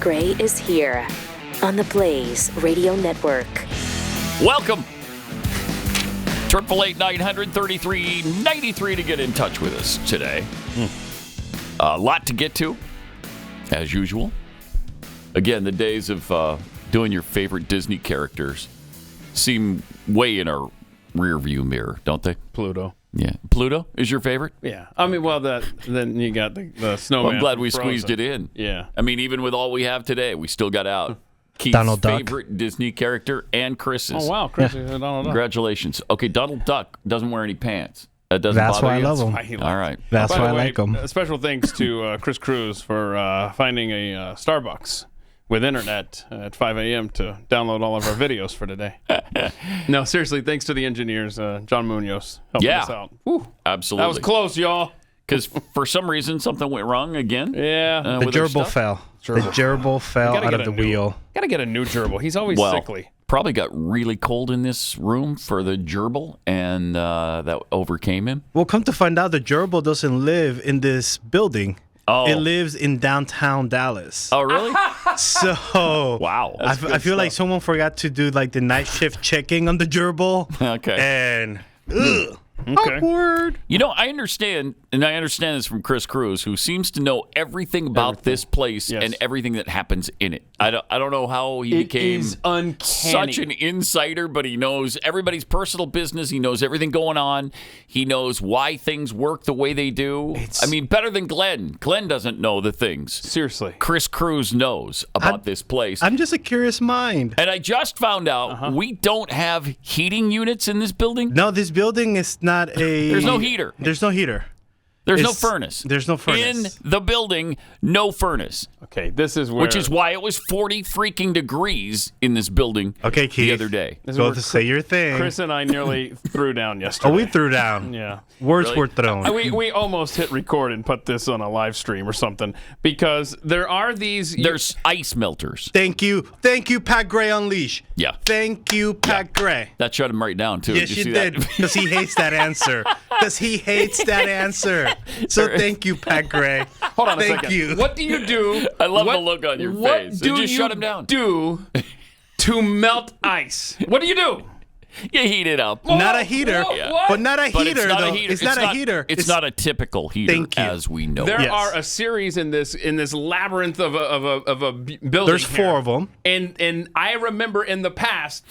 Gray is here on the Blaze Radio Network. Welcome. 888-900-3393 to get in touch with us today. A lot to get to, as usual. Again, the days of doing your favorite Disney characters seem way in our rearview mirror, don't they? Pluto. Yeah. Pluto is your favorite? Yeah. I mean, well, then you got the snowman. Well, I'm glad we from Frozen. squeezed it in. Yeah. I mean, even with all we have today, we still got out Keith's Donald Duck. favorite Disney character and Chris's. Oh, wow. Chris is Donald Duck. Congratulations. Okay, Donald Duck doesn't wear any pants. That doesn't That's bother why I you? love him. Why he All right. That's By why the I way, like him. Special thanks to Chris Cruz for finding a Starbucks with internet at 5 a.m. to download all of our videos for today. No, seriously, thanks to the engineers, John Munoz, helping us out. Whew. Absolutely. That was close, y'all. Because for some reason, something went wrong again. Yeah. The with our gerbil stuff? fell. The gerbil fell Gotta out get of a the new- wheel. Got to get a new gerbil. He's always Well, sickly. probably got really cold in this room for the gerbil, and that overcame him. Well, come to find out, the gerbil doesn't live in this building. Oh. It lives in downtown Dallas. Oh, really? So Wow. I feel like someone forgot to do like the night shift checking on the gerbil. Okay. And Okay. awkward. You know, I understand, and I understand this from Chris Cruz, who seems to know everything about this place Yes. and everything that happens in it. I don't know how he It became is uncanny. such an insider, but he knows everybody's personal business. He knows everything going on. He knows why things work the way they do. I mean, better than Glenn. Glenn doesn't know the things Seriously. Chris Cruz knows about this place. I'm just a curious mind. And I just found out we don't have heating units in this building. No, this building is not a... There's no heater. There's no heater. There's no It's- furnace. there's no furnace. In the building, no furnace. Okay, this is where... Which is why it was 40 freaking degrees in this building Okay, Keith. the other day. This is Go where to say your thing. Chris and I nearly threw down yesterday. Oh, we threw down. Yeah. Words Really? were thrown. We almost hit record and put this on a live stream or something because there are these... There's ice melters. Thank you, Pat Gray Unleash. Yeah. Thank you, Pat Gray. That shut him right down, too. Yes, Did you see did, that? because he hates that answer. Because he hates that answer. So thank you, Pat Gray. Hold on a Thank second. you. What do you do? I love the look on your what face. Do It just you shut him down. do to melt ice? What do you do? You heat it up. Not a heater. What? But not a But heater, it's not though. a heater. It's not a heater. It's not a typical heater Thank you. as we know There it. Yes. are a series in this labyrinth of a building. There's here. 4 of them. And I remember in the past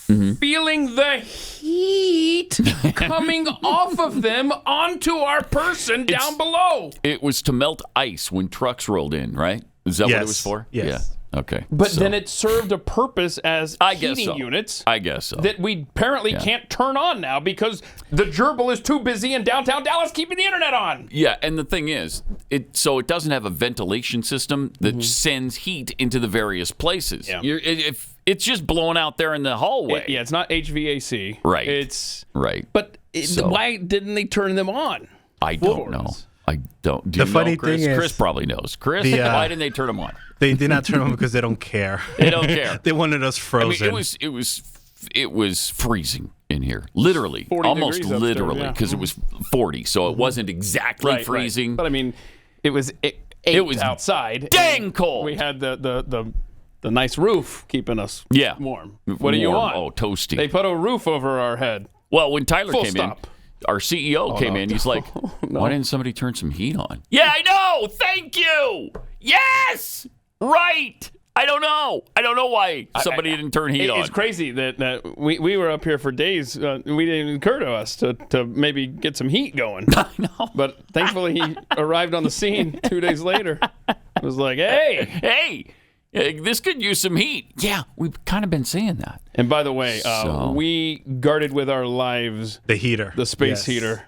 Mm-hmm. feeling the heat coming off of them onto our person down below. It was to melt ice when trucks rolled in, right? Is that what it Yes. was for? Yes. Yeah. Okay. But So, then it served a purpose as I guess heating so. units I guess so. that we apparently can't turn on now because the gerbil is too busy in downtown Dallas keeping the internet on. Yeah, and the thing is, it doesn't have a ventilation system that sends heat into the various places. Yeah. If it's just blowing out there in the hallway. Yeah, it's not HVAC. Right. It's Right. But So- why didn't they turn them on? I don't know. Floors. I don't. Do The you funny know, Chris? thing is- Chris probably knows. Chris, The, why didn't they turn them on? They did not turn them because they don't care. They don't care. They wanted us I frozen. mean, it was freezing in here, literally, 40 almost degrees upstairs, literally, yeah. because it was 40, so it wasn't exactly Right, freezing. But I mean, it was was outside. dang and cold. We had the nice roof keeping us warm. What do you Warm. want? Oh, toasty. They put a roof over our head. Well, when Tyler Full came stop. in, our CEO came no. in. He's like, "Why didn't somebody turn some heat on?" Yeah, I know. Thank you. Yes, right. I don't know. I don't know why somebody didn't turn heat on. It's crazy that we were up here for days. We didn't occur to us to maybe get some heat going. I know. But thankfully, he arrived on the scene 2 days later. It was like, hey. This could use some heat. Yeah, we've kind of been saying that. And by the way, So- we guarded with our lives the heater. the space Yes. heater.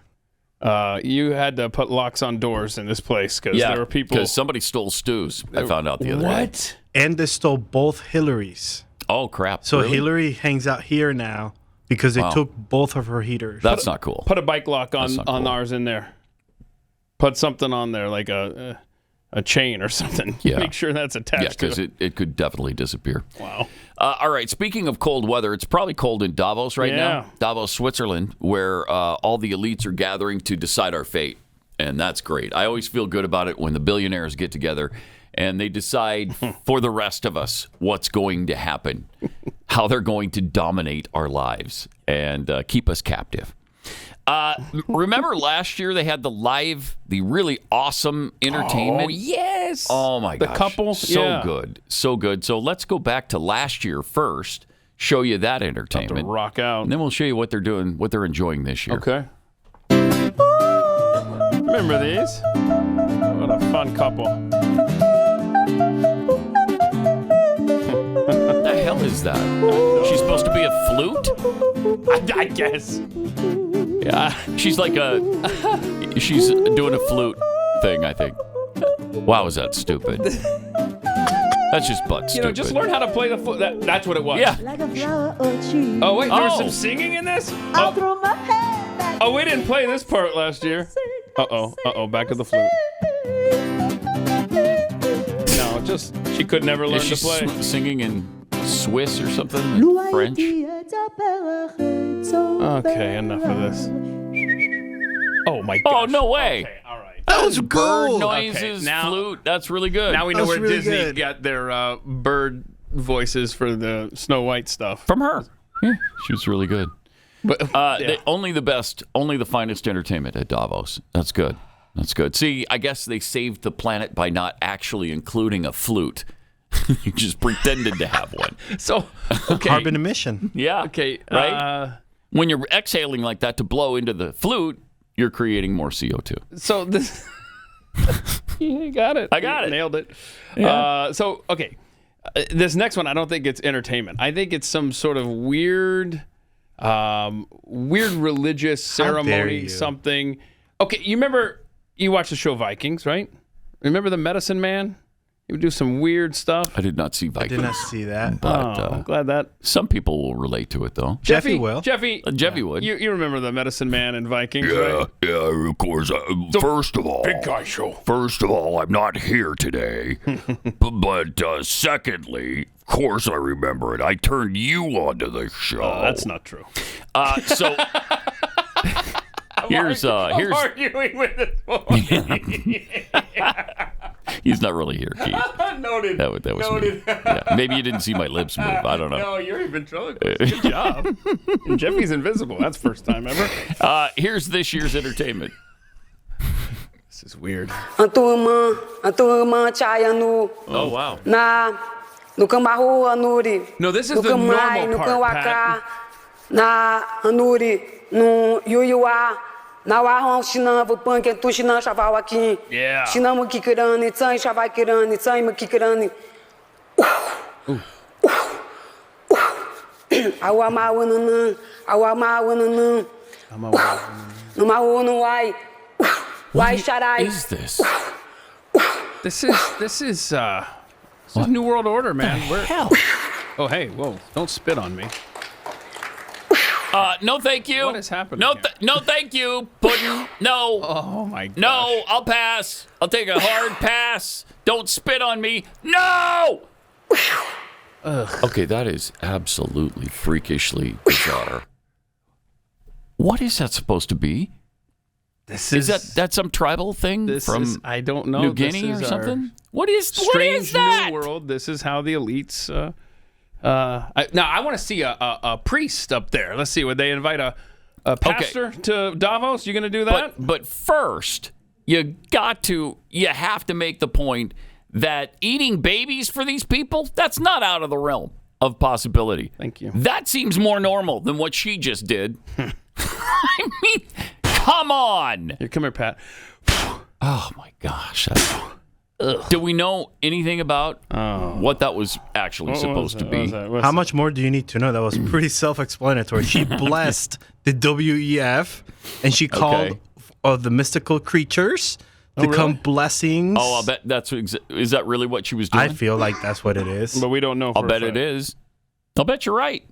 You had to put locks on doors in this place because there were people. because somebody stole Stu's. I found out the other day. What? And they stole both Hillarys. Oh crap! So really? Hillary hangs out here now because they Wow. took both of her heaters. That's not cool. Put a bike lock That's on not cool. ours in there. Put something on there like a chain or something. Yeah. Make sure that's attached. Yeah, to because it could definitely disappear. Wow. All right, speaking of cold weather, it's probably cold in Davos right Yeah. now. Davos, Switzerland, where all the elites are gathering to decide our fate. And that's great. I always feel good about it when the billionaires get together and they decide for the rest of us what's going to happen, how they're going to dominate our lives and keep us captive. Remember last year they had the really awesome entertainment? Oh, yes. Oh, my gosh. The couple? So good. So good. So let's go back to last year first, show you that entertainment. To rock out. And then we'll show you what they're doing, what they're enjoying this year. Okay. Remember these? What a fun couple. What the hell is that? She's supposed to be a flute? I guess. Yeah. She's she's doing a flute thing, I think. Wow, is that stupid? That's just butt stupid. Just learn how to play the flute. That's what it was. Yeah. Oh, wait, there was some singing in this? Oh, we didn't play this part last year. Uh-oh, back to the flute. No, she could never learn to play. Singing in Swiss or something? Like French? Okay, enough of this. Oh, my gosh. Oh, no way. Okay, all right. That was Bird cool. noises, Okay, flute. That's really good. Now we know where really Disney good. got their bird voices for the Snow White stuff. From her. Yeah, she was really good. But Only the best, only the finest entertainment at Davos. That's good. That's good. See, I guess they saved the planet by not actually including a flute. You just pretended to have one. So, okay. Carbon emission. Yeah. Okay. Right? When you're exhaling like that to blow into the flute, you're creating more CO2. So this, you got it. I got it. Nailed it. Yeah. Okay. This next one, I don't think it's entertainment. I think it's some sort of weird religious ceremony, you. something. Okay, you watched the show Vikings, right? Remember the medicine man? He would do some weird stuff. I did not see Vikings. I did not see that. But I'm glad that. some people will relate to it, though. Jeffy will. Jeffy would. You remember the medicine man in Vikings, right? Yeah, of course. First of all, Big guy show. First of all, I'm not here today. but secondly, of course I remember it. I turned you onto the show. That's not true. So here's I'm arguing with it. he's not really here, Keith. Noted. That was Noted. me. Yeah. Maybe you didn't see my lips move. I don't know. No, you're even ventriloquist. Good job. And Jeffy's invisible. That's first time ever. Here's this year's entertainment. This is weird. Oh wow. No this is the normal part, Pat. na anuri no yuiwa na wa shinan bu panke tu shinan shaval aqui Yeah. shinan mu kikirani tsai shaval kirani tsai mu kikirani awa ma wonunu no ma wonu why sharai Is this? This is New World Order, man. Hell. Oh, hey, whoa! Don't spit on me. No, thank you. What is happening No, here? no, thank you. Puddin'. No. Oh my God. No, I'll pass. I'll take a hard pass. Don't spit on me. No. Okay, that is absolutely freakishly bizarre. What is that supposed to be? This Is that some tribal thing from I don't know. New This Guinea is or our something? What is Strange that? new world. This is how the elites. Now I want to see a priest up there. Let's see. Would they invite a pastor to Davos? You going to do that? But first, you have to make the point that eating babies for these people, that's not out of the realm of possibility. Thank you. That seems more normal than what she just did. I mean, come on. Here, come here, Pat. Oh my gosh. Do we know anything about what that was actually supposed to be? How much more do you need to know? That was pretty self-explanatory. She blessed the WEF, and she called the mystical creatures to come blessings. Oh, I'll bet is that really what she was doing? I feel like that's what it is. But we don't know. I'll bet it is. I'll bet you're right.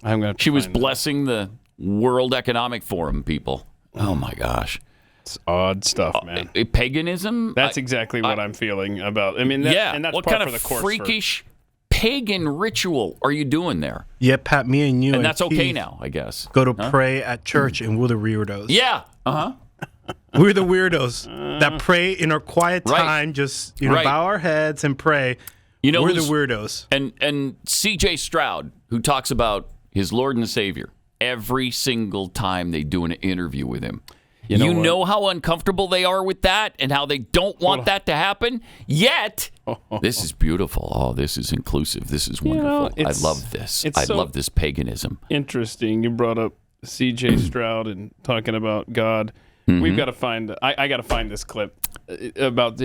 I'm gonna. She was blessing the World Economic Forum people. Oh my gosh. It's odd stuff, man. Paganism? That's exactly what I'm feeling about. I mean, and that's what part kind for of the course freakish pagan ritual are you doing there? Yeah, Pat, me and you. And that's okay Keith now, I guess. Go to pray at church in Wooder Weirdos. Yeah. Uh-huh. We're the weirdos that pray in our quiet time, just bow our heads and pray. We're the weirdos. And C.J. Stroud, who talks about his Lord and Savior every single time they do an interview with him. You know how uncomfortable they are with that and how they don't want that to happen? Yet, this is beautiful. Oh, this is inclusive. This is wonderful. I love this. I love this paganism. Interesting. You brought up C.J. Stroud and talking about God. We've got to find. I got to find this clip about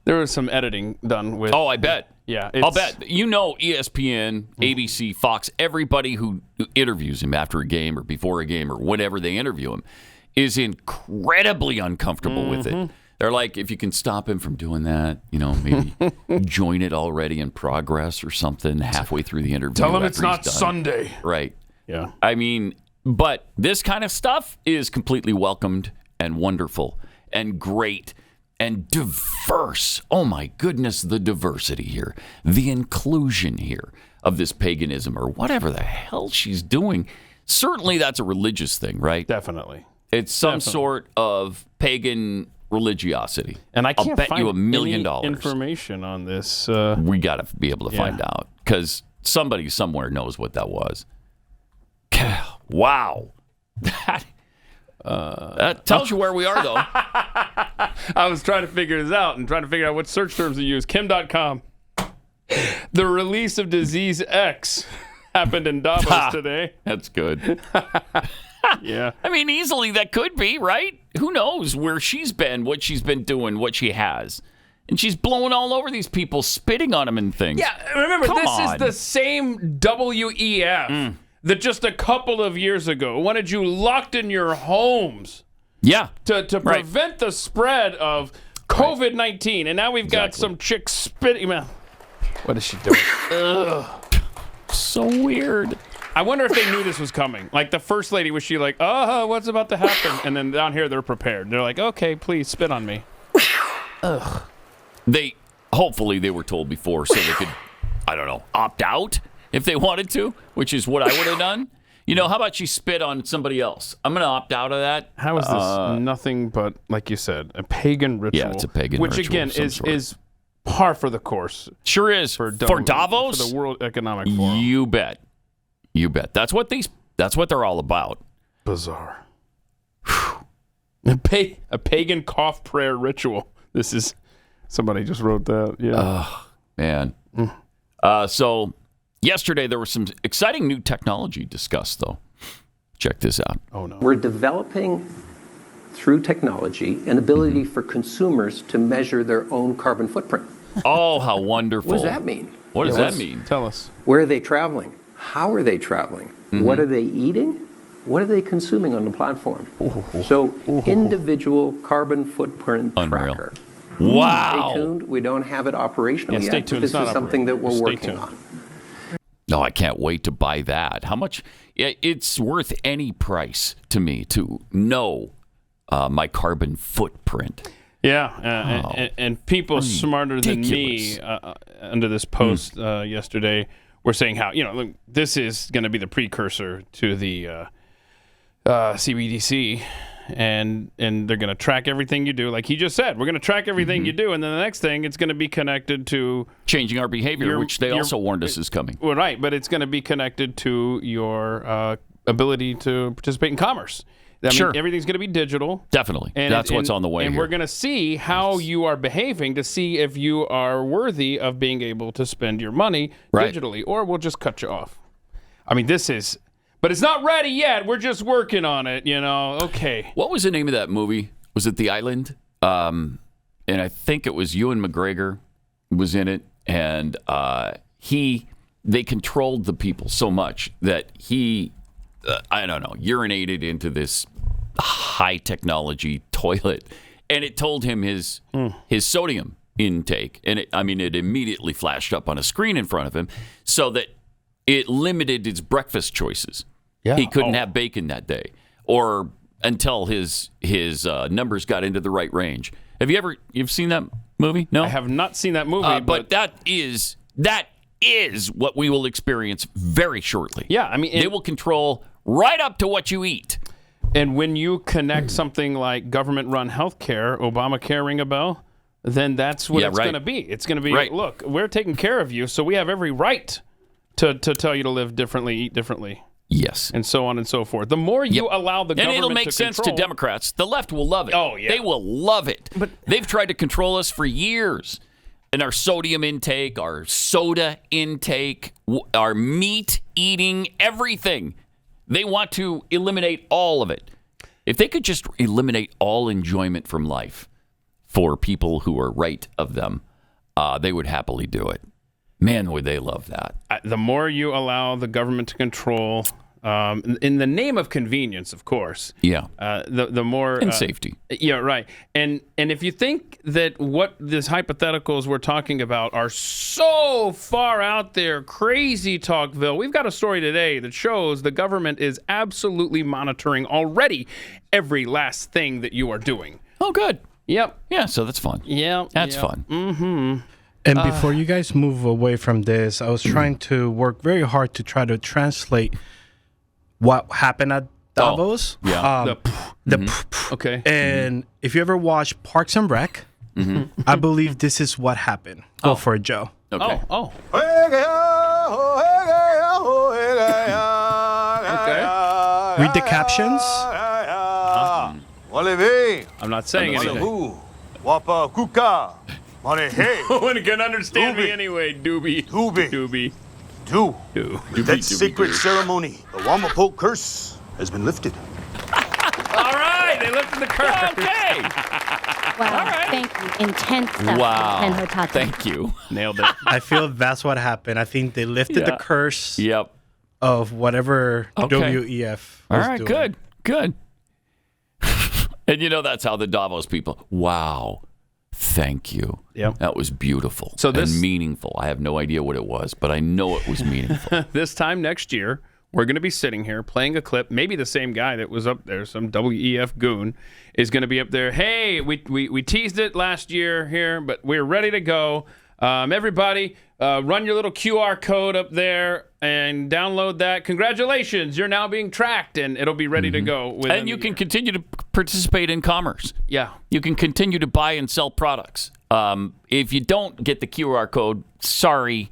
there was some editing done with. Oh, I bet. Yeah, I'll bet. ESPN, ABC, Fox, everybody who interviews him after a game or before a game or whenever they interview him is incredibly uncomfortable with it. They're like, if you can stop him from doing that, maybe join it already in progress or something halfway through the interview. Tell him it's not Sunday. Right. Yeah. I mean, but this kind of stuff is completely welcomed and wonderful and great and diverse. Oh my goodness, the diversity here, the inclusion here of this paganism or whatever the hell she's doing. Certainly that's a religious thing, right? Definitely. It's some sort of pagan religiosity. And I can't I'll bet find you $1 million. Information on this. We got to be able to find out because somebody somewhere knows what that was. Wow. That tells you where we are, though. I was trying to figure this out and trying to figure out what search terms to use. Kim.com. The release of Disease X happened in Davos today. That's good. Yeah. I mean, easily that could be, right? Who knows where she's been, what she's been doing, what she has. And she's blowing all over these people, spitting on them and things. Yeah, remember, is the same WEF that just a couple of years ago wanted you locked in your homes. Yeah. To prevent the spread of COVID-19. And now we've got some chick spitting. Man, what is she doing? Ugh. So weird. I wonder if they knew this was coming. Like the first lady, was she like, what's about to happen? And then down here, they're prepared. They're like, okay, please spit on me. Ugh. Hopefully they were told before so they could, I don't know, opt out if they wanted to, which is what I would have done. How about you spit on somebody else? I'm going to opt out of that. How is this nothing but, like you said, a pagan ritual? Yeah, it's a pagan ritual. Which, again, is par for the course. Sure is. For Davos? For the World Economic Forum. You bet. You bet. That's what they're all about. Bizarre. A pagan cough prayer ritual. This is, somebody just wrote that. Yeah. Oh, man. So yesterday there was some exciting new technology discussed, though. Check this out. Oh, no. We're developing, through technology, an ability for consumers to measure their own carbon footprint. Oh, how wonderful. What does that mean? What does that mean? Tell us. Where are they traveling? How are they traveling? What are they eating? What are they consuming on the platform? So, individual carbon footprint tracker. Wow. Stay tuned. We don't have it operational yet. Stay tuned. This is something that we're working on. No, I can't wait to buy that. How much? It's worth any price to me to know my carbon footprint. Yeah, and people smarter than me under this post yesterday were saying how, look, this is going to be the precursor to the CBDC, and they're going to track everything you do. Like he just said, we're going to track everything you do, and then the next thing, it's going to be connected to changing our behavior, which they also warned us is coming. Well, right, but it's going to be connected to your ability to participate in commerce. I mean, everything's going to be digital. Definitely. That's what's on the way and here. We're going to see how you are behaving to see if you are worthy of being able to spend your money digitally, or we'll just cut you off. I mean, but it's not ready yet. We're just working on it, Okay. What was the name of that movie? Was it The Island? And I think it was Ewan McGregor was in it, and they controlled the people so much that he, I don't know, urinated into this high technology toilet, and it told him his sodium intake, and it immediately flashed up on a screen in front of him, so that it limited his breakfast choices. Yeah. He couldn't have bacon that day, or until his numbers got into the right range. You've seen that movie? No, I have not seen that movie, but that is what we will experience very shortly. Yeah, I mean, they will control right up to what you eat. And when you connect something like government-run healthcare, Obamacare, ring a bell, then that's what it's going to be. It's going to be, look, we're taking care of you, so we have every right to tell you to live differently, eat differently. Yes. And so on and so forth. The more you allow the government to And it'll make sense to Democrats. The left will love it. Oh, yeah. They will love it. But they've tried to control us for years. And our sodium intake, our soda intake, our meat eating, everything. They want to eliminate all of it. If they could just eliminate all enjoyment from life for people who are right of them, they would happily do it. Man, would they love that. The more you allow the government to control, in the name of convenience, of course. Yeah. The more... And safety. Yeah, right. And if you think that what these hypotheticals we're talking about are so far out there, crazy talkville, we've got a story today that shows the government is absolutely monitoring already every last thing that you are doing. Oh, good. Yep. Yeah, so that's fun. Yeah. That's fun. Mm-hmm. And before you guys move away from this, I was trying to work very hard to try to translate what happened at Davos. Okay. And if you ever watch Parks and Rec, I believe this is what happened. Go for it, Joe. Okay. Oh. Okay. Read the captions. I'm not saying anything. One can understand me anyway, doobie. That sacred ceremony, the Wamapo curse, has been lifted. All right, they lifted the curse. Okay. Wow, thank you. Intense stuff. Wow. Thank you. Nailed it. I feel that's what happened. I think they lifted the curse of whatever WEF was doing. Good. And that's how the Davos people, wow. Thank you. Yep. That was beautiful and meaningful. I have no idea what it was, but I know it was meaningful. This time next year, we're going to be sitting here playing a clip. Maybe the same guy that was up there, some WEF goon, is going to be up there. Hey, we teased it last year here, but we're ready to go. Everybody, run your little QR code up there and download that. Congratulations, you're now being tracked, and it'll be ready to go. And you can continue to participate in commerce. Yeah. You can continue to buy and sell products. If you don't get the QR code, sorry,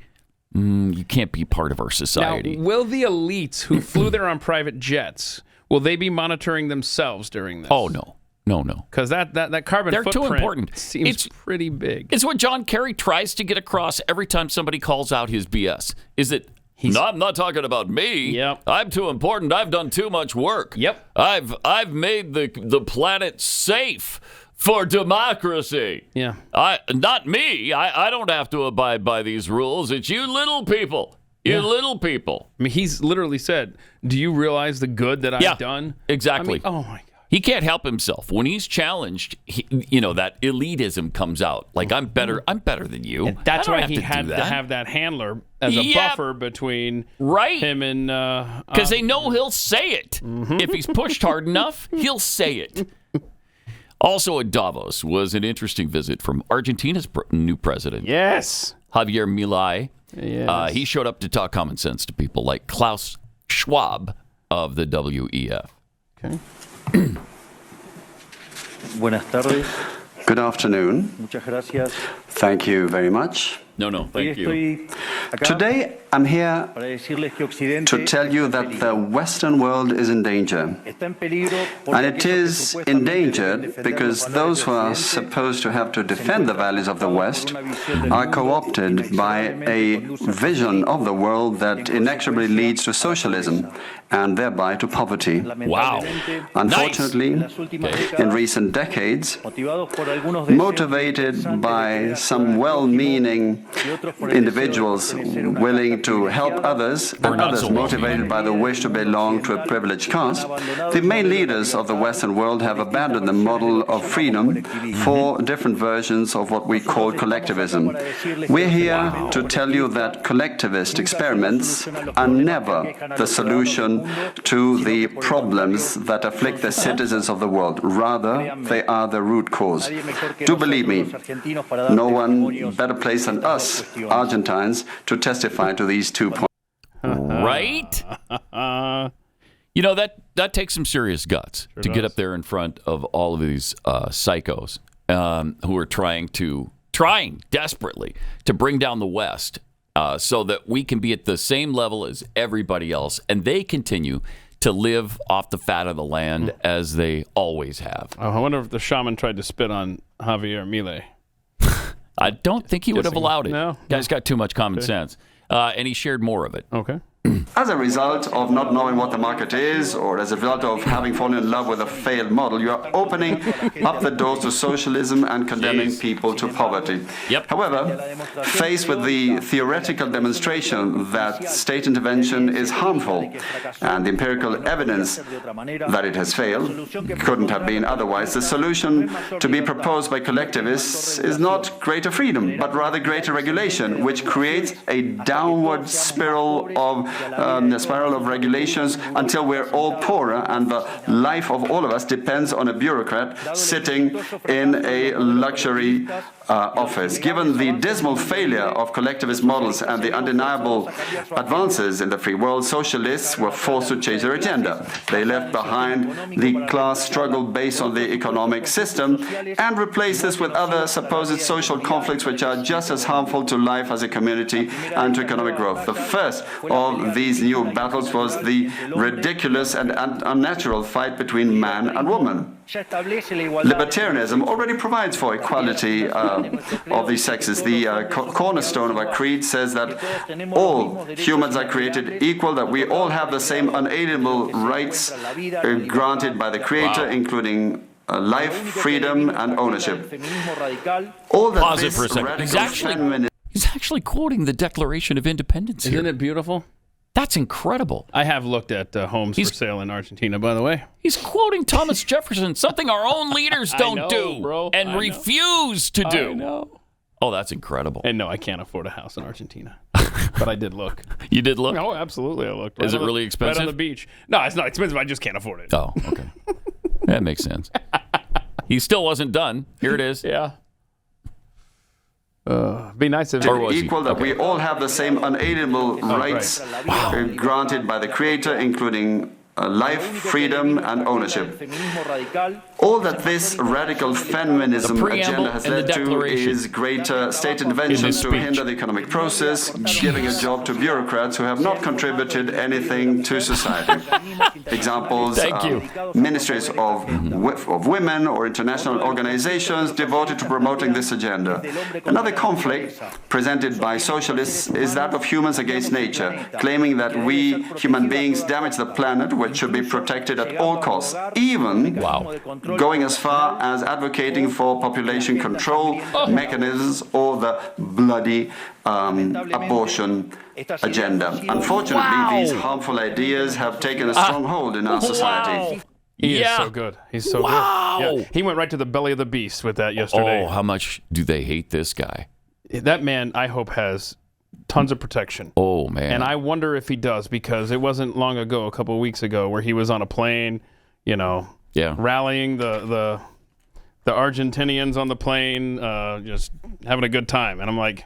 you can't be part of our society. Now, will the elites who flew there on private jets, will they be monitoring themselves during this? Oh, no. No. Because that carbon They're footprint too important. Seems pretty big. It's what John Kerry tries to get across every time somebody calls out his BS. Is that I'm not talking about me. Yep. I'm too important. I've done too much work. Yep. I've made the planet safe for democracy. Yeah. Not me. I don't have to abide by these rules. It's you little people. Little people. I mean, he's literally said, "Do you realize the good that I've done?" Exactly. I mean, oh my God. He can't help himself. When he's challenged, that elitism comes out. Like, I'm better than you. And that's why he had to have that handler as a buffer between him and... Because they know he'll say it. If he's pushed hard enough, he'll say it. Also at Davos was an interesting visit from Argentina's new president. Yes. Javier Milei. Yes. He showed up to talk common sense to people like Klaus Schwab of the WEF. Okay. Buenas tardes. Good afternoon. Muchas gracias. Thank you very much. No, thank you. Today, I'm here to tell you that the Western world is in danger. And it is endangered because those who are supposed to have to defend the values of the West are co-opted by a vision of the world that inexorably leads to socialism and thereby to poverty. Wow. Unfortunately, in recent decades, motivated by some well-meaning individuals willing to help others and others motivated by the wish to belong to a privileged caste, the main leaders of the Western world have abandoned the model of freedom for different versions of what we call collectivism. We're here to tell you that collectivist experiments are never the solution to the problems that afflict the citizens of the world. Rather, they are the root cause. Do believe me, no one better placed than us, Argentines, to testify to these 2 points. Right? You know, that takes some serious guts Sure to does. get up there in front of all of these psychos who are trying desperately to bring down the West so that we can be at the same level as everybody else, and they continue to live off the fat of the land as they always have. I wonder if the shaman tried to spit on Javier Milei. I don't think he would have allowed it. No. Guy's got too much common sense. And he shared more of it. Okay. As a result of not knowing what the market is, or as a result of having fallen in love with a failed model, you are opening up the doors to socialism and condemning people to poverty. Yep. However, faced with the theoretical demonstration that state intervention is harmful and the empirical evidence that it has failed couldn't have been otherwise, the solution to be proposed by collectivists is not greater freedom, but rather greater regulation, which creates a downward spiral of regulations until we're all poorer and the life of all of us depends on a bureaucrat sitting in a luxury office. Given the dismal failure of collectivist models and the undeniable advances in the free world, socialists were forced to change their agenda. They left behind the class struggle based on the economic system and replaced this with other supposed social conflicts which are just as harmful to life as a community and to economic growth. The first of these new battles was the ridiculous and unnatural fight between man and woman. Libertarianism already provides for equality of the sexes. The cornerstone of our creed says that all humans are created equal, that we all have the same unalienable rights granted by the Creator, including life, freedom, and ownership. All that Pause it this for a second. radical He's actually quoting the Declaration of Independence here. Isn't it beautiful? That's incredible. I have looked at homes for sale in Argentina, by the way. He's quoting Thomas Jefferson, something our own leaders don't do bro. and refuse to do. I know. Oh, that's incredible. And no, I can't afford a house in Argentina. But I did look. You did look? Oh, absolutely. I looked. Is it really expensive? Right on the beach. No, it's not expensive. I just can't afford it. Oh, okay. That makes sense. He still wasn't done. Here it is. Yeah. Be nice if equal, that we all have the same unalienable rights granted by the Creator, including life, freedom, and ownership. All that this radical feminism agenda has led to is greater state intervention to hinder the economic process, giving a job to bureaucrats who have not contributed anything to society. Examples, ministries of women or international organizations devoted to promoting this agenda. Another conflict presented by socialists is that of humans against nature, claiming that we human beings damage the planet, which should be protected at all costs, even going as far as advocating for population control mechanisms or the bloody abortion agenda. Unfortunately, these harmful ideas have taken a strong hold in our society. He is so good. He's so good. Yeah. He went right to the belly of the beast with that yesterday. Oh, how much do they hate this guy? That man, I hope, has tons of protection. Oh, man. And I wonder if he does, because it wasn't long ago, a couple of weeks ago, where he was on a plane, rallying the Argentinians on the plane, just having a good time. And I'm like,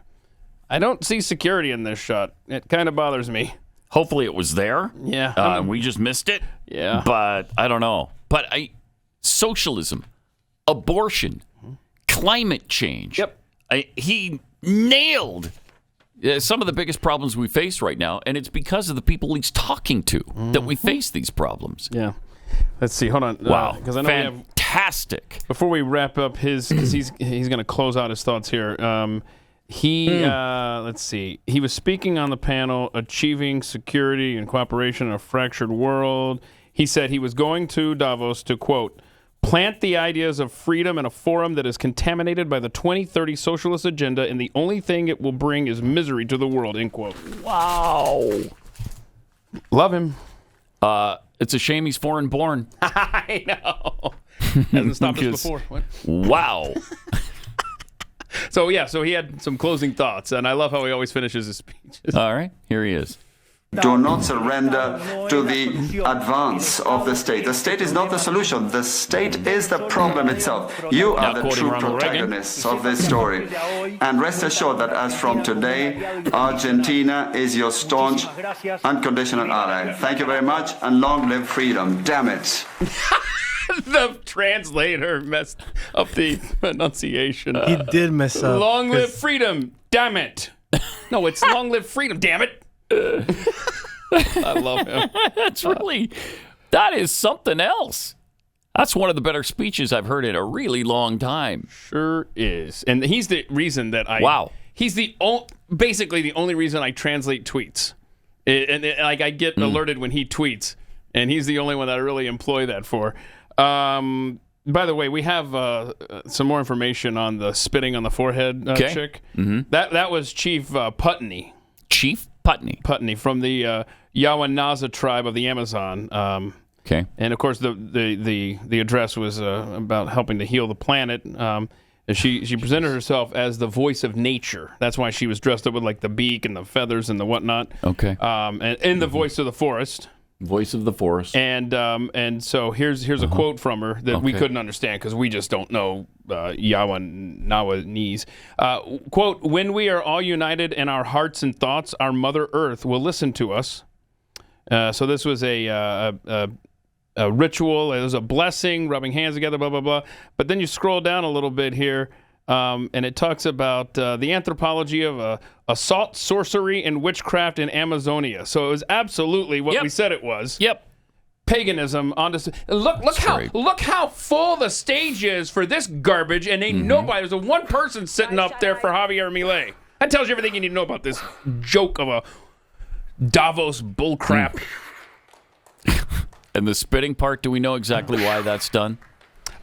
I don't see security in this shot. It kind of bothers me. Hopefully it was there. Yeah. We just missed it. Yeah. But I don't know. But socialism, abortion, climate change. Yep. He nailed some of the biggest problems we face right now, and it's because of the people he's talking to that we face these problems. Yeah. Let's see. Hold on. Wow. Because I know fantastic. Before we wrap up because he's going to close out his thoughts here. Let's see. He was speaking on the panel, Achieving Security and Cooperation in a Fractured World. He said he was going to Davos to, quote, plant the ideas of freedom in a forum that is contaminated by the 2030 socialist agenda, and the only thing it will bring is misery to the world, end quote. Wow. Love him. It's a shame he's foreign born. I know. Hasn't stopped us before. What? Wow. So he had some closing thoughts, and I love how he always finishes his speeches. All right, here he is. Do not surrender to the advance of the state. The state is not the solution. The state is the problem itself. You are the true protagonists of this story. And rest assured that as from today, Argentina is your staunch, unconditional ally. Thank you very much, and long live freedom. Damn it. The translator messed up the pronunciation. He did mess up. Long live freedom. Damn it. No, it's long live freedom. Damn it. I love him. That is something else. That's one of the better speeches I've heard in a really long time. Sure is. And he's the reason that he's basically the only reason I translate tweets. I get alerted when he tweets, and he's the only one that I really employ that for. By the way, we have some more information on the spitting on the forehead chick. Mm-hmm. That was Chief Putney. Chief Putney. Putney from the Yawanaza tribe of the Amazon. Okay. And of course, the address was about helping to heal the planet. She presented herself as the voice of nature. That's why she was dressed up with like the beak and the feathers and the whatnot. Okay. And the voice of the forest. Voice of the forest. And so here's a quote from her that we couldn't understand because we just don't know Yawanese. Quote, when we are all united in our hearts and thoughts, our Mother Earth will listen to us. So this was a ritual. It was a blessing, rubbing hands together, blah, blah, blah. But then you scroll down a little bit here, and it talks about the anthropology of assault, sorcery, and witchcraft in Amazonia. So it was absolutely what we said it was. Yep. Paganism. Look how full the stage is for this garbage, and ain't nobody. There's one person sitting up there for Javier Milei. That tells you everything you need to know about this joke of a Davos bullcrap. And the spitting part, do we know exactly why that's done?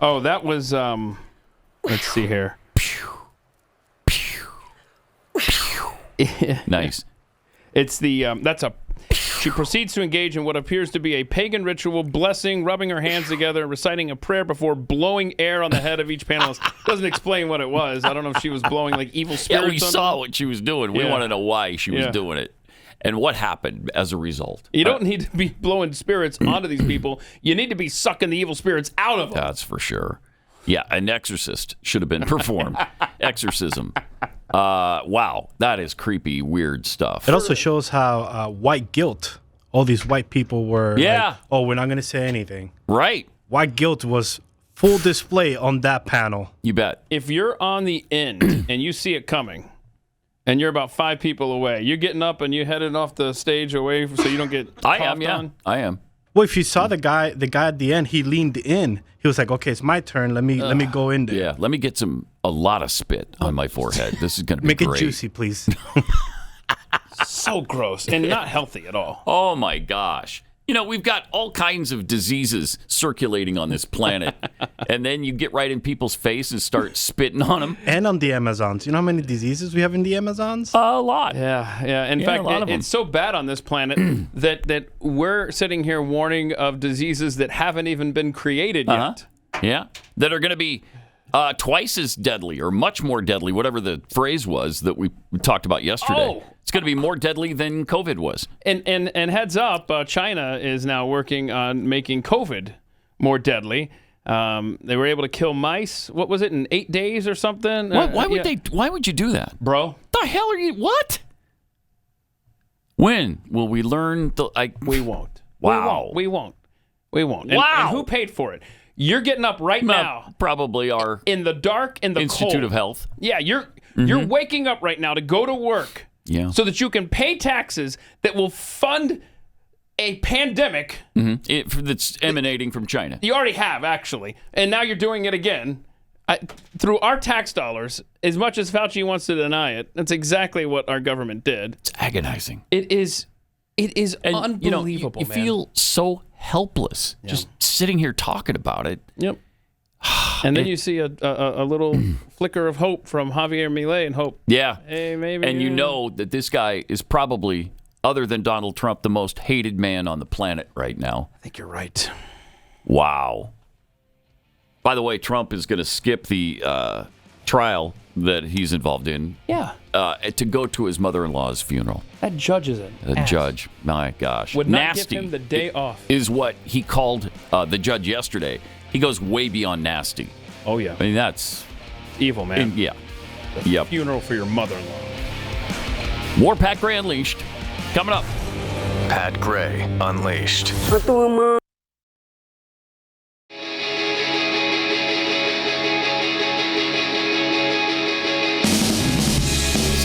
Oh, that was, let's see here. Nice. It's she proceeds to engage in what appears to be a pagan ritual, blessing, rubbing her hands together, and reciting a prayer before blowing air on the head of each panelist. Doesn't explain what it was. I don't know if she was blowing like evil spirits. Yeah, we saw what she was doing. We want to know why she was doing it. And what happened as a result? You don't need to be blowing spirits onto these people. You need to be sucking the evil spirits out of them. That's for sure. Yeah, an exorcist should have been performed. Exorcism. Wow, that is creepy, weird stuff. It also shows how white guilt, all these white people were like, oh, we're not going to say anything. Right. White guilt was full display on that panel. You bet. If you're on the end and you see it coming, and you're about 5 people away, you're getting up and you headed off the stage away so you don't get coughed on? I am. Well, if you saw the guy at the end, he leaned in. He was like, "Okay, it's my turn. Let me go in there." Yeah, let me get a lot of spit on my forehead. This is going to be Make great. it juicy, please. So gross and not healthy at all. Oh my gosh. You know, we've got all kinds of diseases circulating on this planet, and then you get right in people's face and start spitting on them. And on the Amazons. You know how many diseases we have in the Amazons? A lot. Yeah. In fact, it's so bad on this planet that we're sitting here warning of diseases that haven't even been created yet. Yeah, that are going to be twice as deadly or much more deadly, whatever the phrase was that we talked about yesterday. Oh. It's going to be more deadly than COVID was. And heads up, China is now working on making COVID more deadly. They were able to kill mice. What was it, in 8 days or something? Why would you do that, bro? The hell are you? What? When will we learn? We won't. Wow. We won't. Wow. And who paid for it? You're getting up right now. Probably our in the dark, in the Institute cold. of Health. Yeah, you're waking up right now to go to work. Yeah. So that you can pay taxes that will fund a pandemic that's emanating from China. You already have, actually. And now you're doing it again through our tax dollars. As much as Fauci wants to deny it, that's exactly what our government did. It's agonizing. It is unbelievable, you feel so helpless just sitting here talking about it. Yep. And then you see a little flicker of hope from Javier Milei and hope. Yeah. Hey, maybe. And you know that this guy is probably, other than Donald Trump, the most hated man on the planet right now. I think you're right. Wow. By the way, Trump is going to skip the trial that he's involved in. Yeah. To go to his mother-in-law's funeral. That judge is an The judge, my gosh. Would not nasty give him the day off. is what he called the judge yesterday. He goes way beyond nasty. Oh, yeah. I mean, that's... evil, man. Yeah. The funeral for your mother-in-law. More Pat Gray Unleashed. Coming up. Pat Gray Unleashed. Some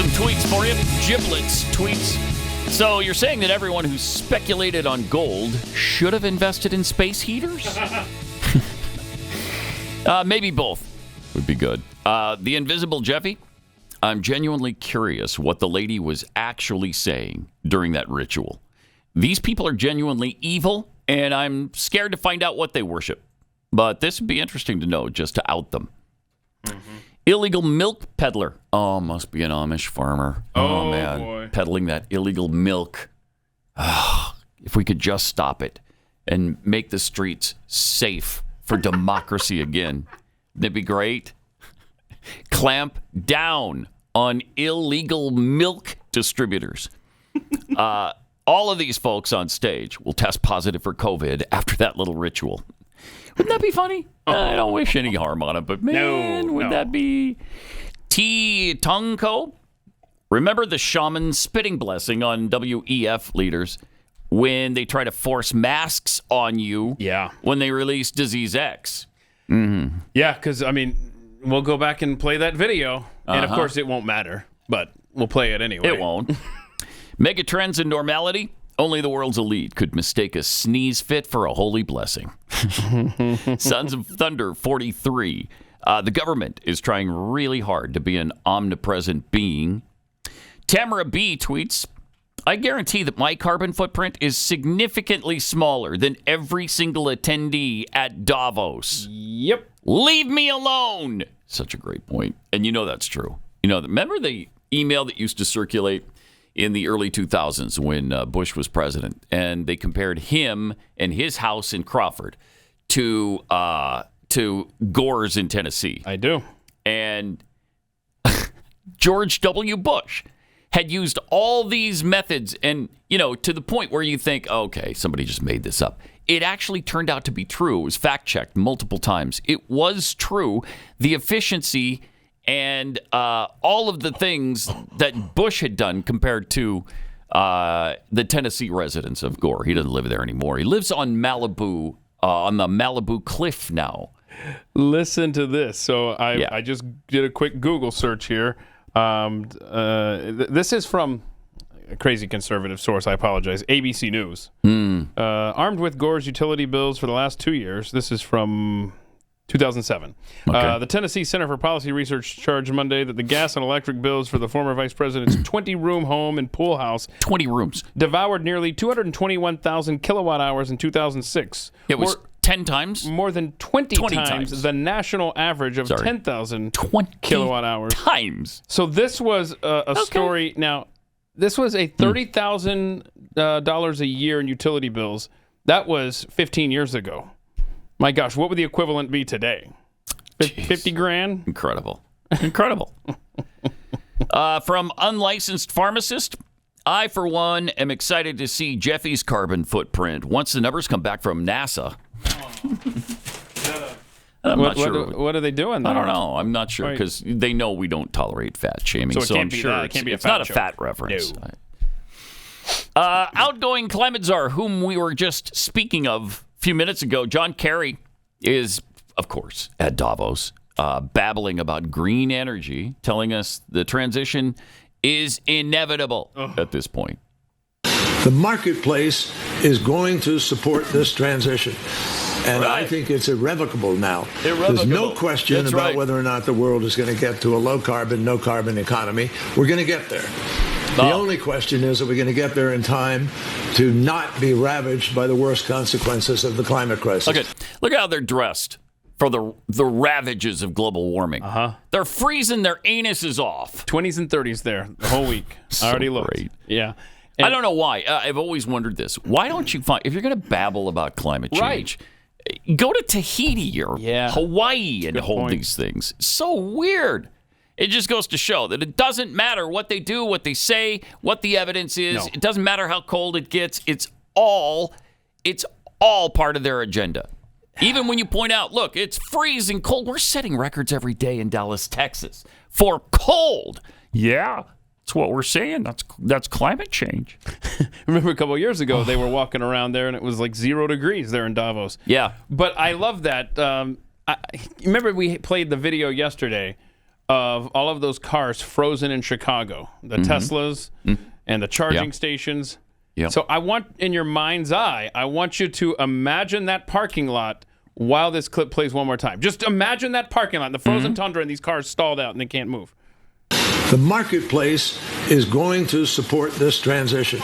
tweets for you. Giblets tweets. So you're saying that everyone who speculated on gold should have invested in space heaters? Maybe both would be good. The Invisible Jeffy. I'm genuinely curious what the lady was actually saying during that ritual. These people are genuinely evil, and I'm scared to find out what they worship. But this would be interesting to know, just to out them. Mm-hmm. Illegal milk peddler. Oh, must be an Amish farmer. Oh man. Boy. Peddling that illegal milk. If we could just stop it and make the streets safe for democracy again, that'd be great. Clamp down on illegal milk distributors. All of these folks on stage will test positive for COVID after that little ritual. Wouldn't that be funny? I don't wish any harm on it, but man, would that be... T. Tongko? Remember the shaman spitting blessing on WEF leaders when they try to force masks on you when they release Disease X? Mm-hmm. Yeah, because, I mean... we'll go back and play that video, and of course it won't matter, but we'll play it anyway. It won't. Mega trends in normality. Only the world's elite could mistake a sneeze fit for a holy blessing. Sons of Thunder 43. The government is trying really hard to be an omnipresent being. Tamara B tweets, I guarantee that my carbon footprint is significantly smaller than every single attendee at Davos. Yep. Leave me alone. Such a great point. And you know that's true. You know, remember the email that used to circulate in the early 2000s when Bush was president, and they compared him and his house in Crawford to Gore's in Tennessee. I do. And George W. Bush had used all these methods, and, you know, to the point where you think, okay, somebody just made this up. It actually turned out to be true. It was fact-checked multiple times. It was true. The efficiency and all of the things that Bush had done compared to the Tennessee residents of Gore. He doesn't live there anymore. He lives on Malibu, on the Malibu cliff now. Listen to this. So I just did a quick Google search here. This is from a crazy conservative source, I apologize, ABC News. Armed with Gore's utility bills for the last 2 years. This is from 2007. Okay. The Tennessee Center for Policy Research charged Monday that the gas and electric bills for the former vice president's 20-room home and pool house 20 rooms devoured nearly 221,000 kilowatt hours in 2006. It was 10 times? More than 20 times the national average of 10,000 kilowatt hours. Times. So this was a story. Now, this was a $30,000 a year in utility bills. That was 15 years ago. My gosh, what would the equivalent be today? 50 grand? Incredible. Incredible. From unlicensed pharmacist, I, for one, am excited to see Jeffy's carbon footprint once the numbers come back from NASA. I'm not sure. What are they doing there? I don't know. I'm not sure because they know we don't tolerate fat shaming. So I'm sure it's not a fat reference. No. Outgoing climate czar, whom we were just speaking of a few minutes ago, John Kerry, is, of course, at Davos, babbling about green energy, telling us the transition is inevitable at this point. The marketplace is going to support this transition. And I think it's irrevocable now. There's no question about whether or not the world is going to get to a low-carbon, no-carbon economy. We're going to get there. The only question is, are we going to get there in time to not be ravaged by the worst consequences of the climate crisis? Okay, look how they're dressed for the ravages of global warming. They're freezing their anuses off. 20s and 30s there the whole week. I already looked. Great. Yeah. I don't know why. I've always wondered this. Why don't you find, if you're going to babble about climate change, Go to Tahiti or Hawaii and hold these things. So weird. It just goes to show that it doesn't matter what they do, what they say, what the evidence is. No. It doesn't matter how cold it gets. It's all part of their agenda. Even when you point out, look, it's freezing cold. We're setting records every day in Dallas, Texas for cold. Yeah, that's what we're saying. That's climate change. Remember a couple of years ago, they were walking around there, and it was like 0 degrees there in Davos. Yeah. But I love that. Remember we played the video yesterday of all of those cars frozen in Chicago, the Teslas and the charging stations. Yep. So I want, in your mind's eye, I want you to imagine that parking lot while this clip plays one more time. Just imagine that parking lot, the frozen tundra, and these cars stalled out and they can't move. The marketplace is going to support this transition,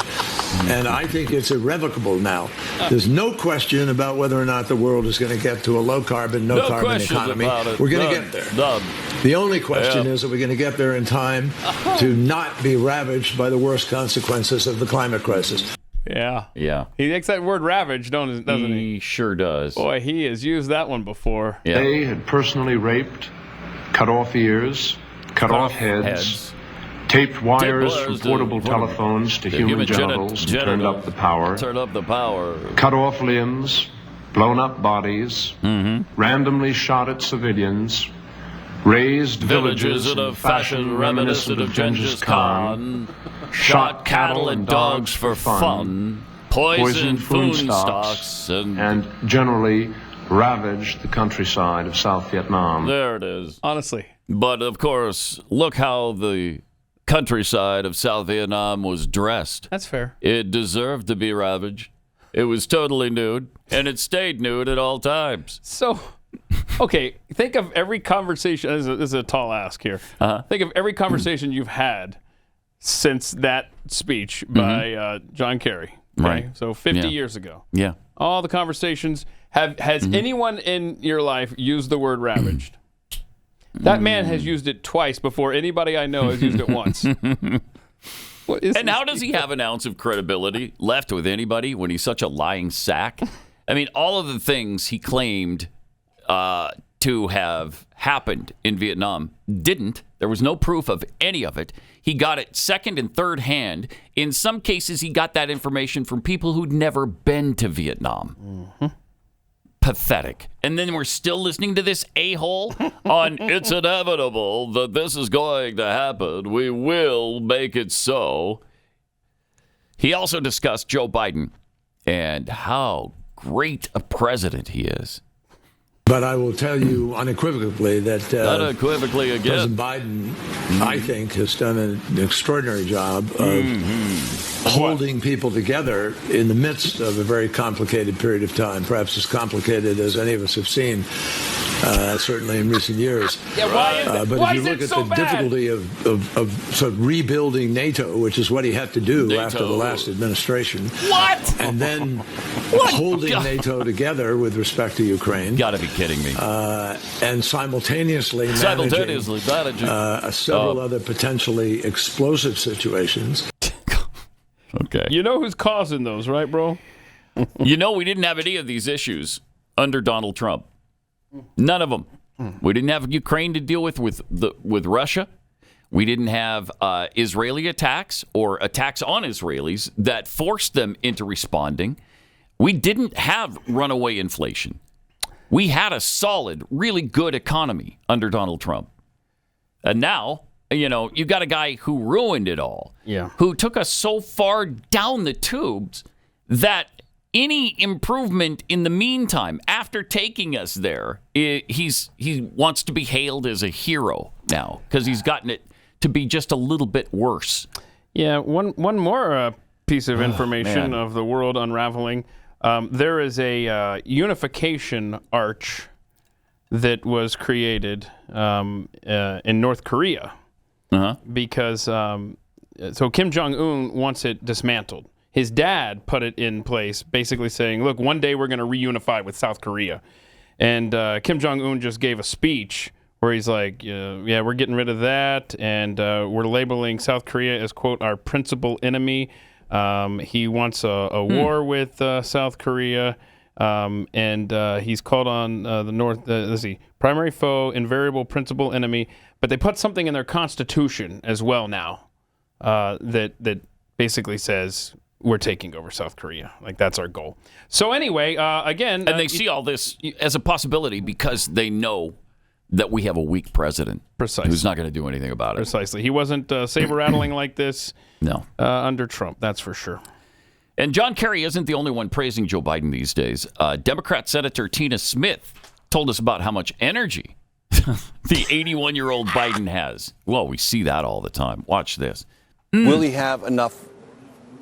and I think it's irrevocable now. There's no question about whether or not the world is going to get to a low-carbon, no-carbon economy. We're going to get there. The only question is, are we going to get there in time to not be ravaged by the worst consequences of the climate crisis? Yeah. Yeah. He makes that word ravage, doesn't he? He sure does. Boy, he has used that one before. Yeah. They had personally raped, cut off ears, cut off heads, taped wires from portable telephones to human genitals, and turned up the power, cut off limbs, blown up bodies, randomly shot at civilians, razed villages in a fashion reminiscent of Genghis Khan, shot cattle and dogs for fun, poisoned food stocks, and generally ravaged the countryside of South Vietnam. There it is. Honestly. But, of course, look how the countryside of South Vietnam was dressed. That's fair. It deserved to be ravaged. It was totally nude, and it stayed nude at all times. So, okay, think of every conversation. This is a tall ask here. Think of every conversation you've had since that speech by John Kerry. Okay? Right. So 50 years ago. Yeah. All the conversations. Has anyone in your life used the word ravaged? That man has used it twice before anybody I know has used it once. And how does he have an ounce of credibility left with anybody when he's such a lying sack? I mean, all of the things he claimed to have happened in Vietnam didn't. There was no proof of any of it. He got it second and third hand. In some cases, he got that information from people who'd never been to Vietnam. Pathetic. And then we're still listening to this a-hole on it's inevitable that this is going to happen. We will make it so. He also discussed Joe Biden and how great a president he is. But I will tell you unequivocally that unequivocally again, President Biden, I think, has done an extraordinary job of holding people together in the midst of a very complicated period of time, perhaps as complicated as any of us have seen, certainly in recent years. Yeah, why if you look at the difficulty of sort of rebuilding NATO, which is what he had to do after the last administration, and then holding NATO together with respect to Ukraine. Got to be kidding me. And simultaneously managing several other potentially explosive situations. Okay. You know who's causing those, right, bro? You know, we didn't have any of these issues under Donald Trump. None of them. We didn't have Ukraine to deal with Russia. We didn't have Israeli attacks or attacks on Israelis that forced them into responding. We didn't have runaway inflation. We had a solid, really good economy under Donald Trump. And now, you know, you got a guy who ruined it all. Yeah. Who took us so far down the tubes that any improvement in the meantime, after taking us there, he wants to be hailed as a hero now because he's gotten it to be just a little bit worse. Yeah, one more piece of information of the world unraveling. There is a unification arch that was created in North Korea because so Kim Jong-un wants it dismantled. His dad put it in place, basically saying, look, one day we're going to reunify with South Korea. And Kim Jong-un just gave a speech where he's like, yeah, we're getting rid of that, and we're labeling South Korea as, quote, our principal enemy. He wants a war with South Korea. And he's called on the North, let's see, primary foe, invariable principal enemy. But they put something in their constitution as well now that basically says we're taking over South Korea. Like, that's our goal. So anyway, again... And they see all this as a possibility because they know that we have a weak president. Precisely. Who's not going to do anything about it. Precisely. He wasn't saber-rattling like this under Trump, that's for sure. And John Kerry isn't the only one praising Joe Biden these days. Democrat Senator Tina Smith told us about how much energy the 81-year-old Biden has. Well, we see that all the time. Watch this. Will he have enough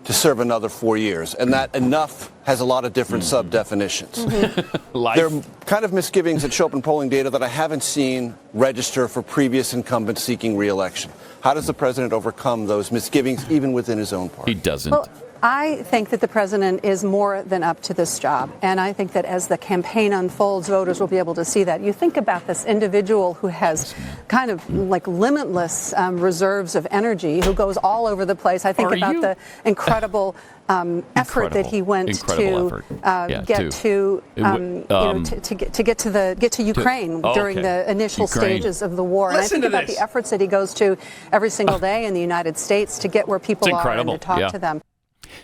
to serve another 4 years? And that enough has a lot of different sub-definitions. There are kind of misgivings that show up in polling data that I haven't seen register for previous incumbents seeking re-election. How does the president overcome those misgivings even within his own party? He doesn't. Well, I think that the president is more than up to this job. And I think that as the campaign unfolds, voters will be able to see that. You think about this individual who has kind of like limitless reserves of energy, who goes all over the place. I think about the incredible effort that he went to get to Ukraine during the initial stages of the war. And I think about the efforts that he goes to every single day in the United States to get where people are and to talk to them.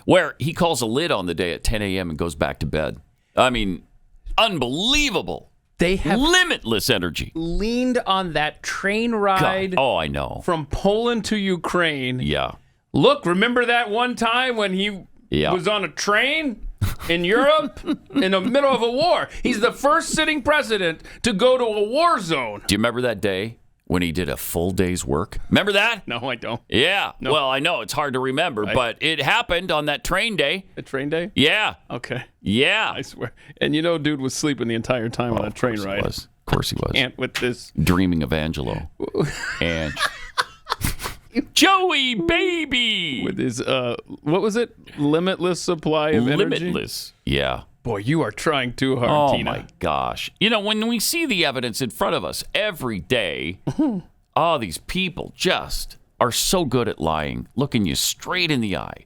Where he calls a lid on the day at 10 a.m. and goes back to bed. I mean, unbelievable. They have limitless energy. Leaned on that train ride. God. Oh, I know. From Poland to Ukraine. Yeah. Look, remember that one time when he was on a train in Europe in the middle of a war? He's the first sitting president to go to a war zone. Do you remember that day when he did a full day's work? Remember that? No, I don't. Yeah. No. Well, I know it's hard to remember, but it happened on that train day. A train day? Yeah. Okay. Yeah. I swear. And dude was sleeping the entire time on that train ride. Of course he was. And with this. Dreaming of Angelo. And Joey, baby. With his, what was it? Limitless supply of energy? Limitless. Yeah. Boy, you are trying too hard, Tina. Oh, my gosh. When we see the evidence in front of us every day, these people just are so good at lying, looking you straight in the eye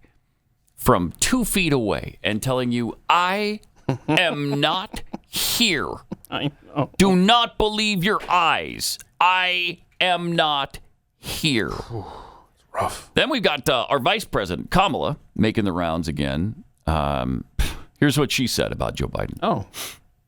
from 2 feet away and telling you, I am not here. I know. Do not believe your eyes. I am not here. It's rough. Then we've got our vice president, Kamala, making the rounds again. Here's what she said about Joe Biden. Oh.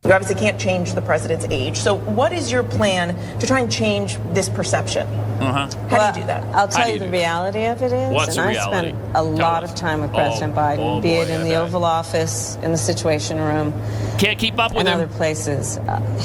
You obviously can't change the president's age. So what is your plan to try and change this perception? How do you do that? I'll tell you the reality of it is, What's the reality? I spent a lot of time with President Biden, be it in the Oval Office, in the Situation Room. Can't keep up with and him. Other places.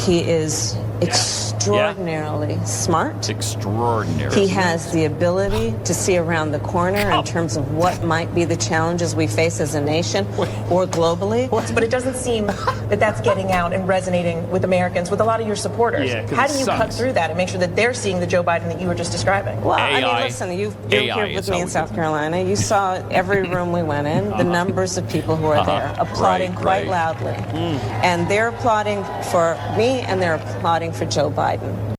He is extraordinarily smart. Extraordinary. He has the ability to see around the corner in terms of what might be the challenges we face as a nation or globally. But it doesn't seem that that's getting out and resonating with Americans, with a lot of your supporters. How do you cut through that and make sure that they're seeing the Joe Biden that you were just describing? Well, I mean, listen, you're here with me in South Carolina. You saw every room we went in, the numbers of people who are there applauding quite loudly. And they're applauding for me and they're applauding for Joe Biden.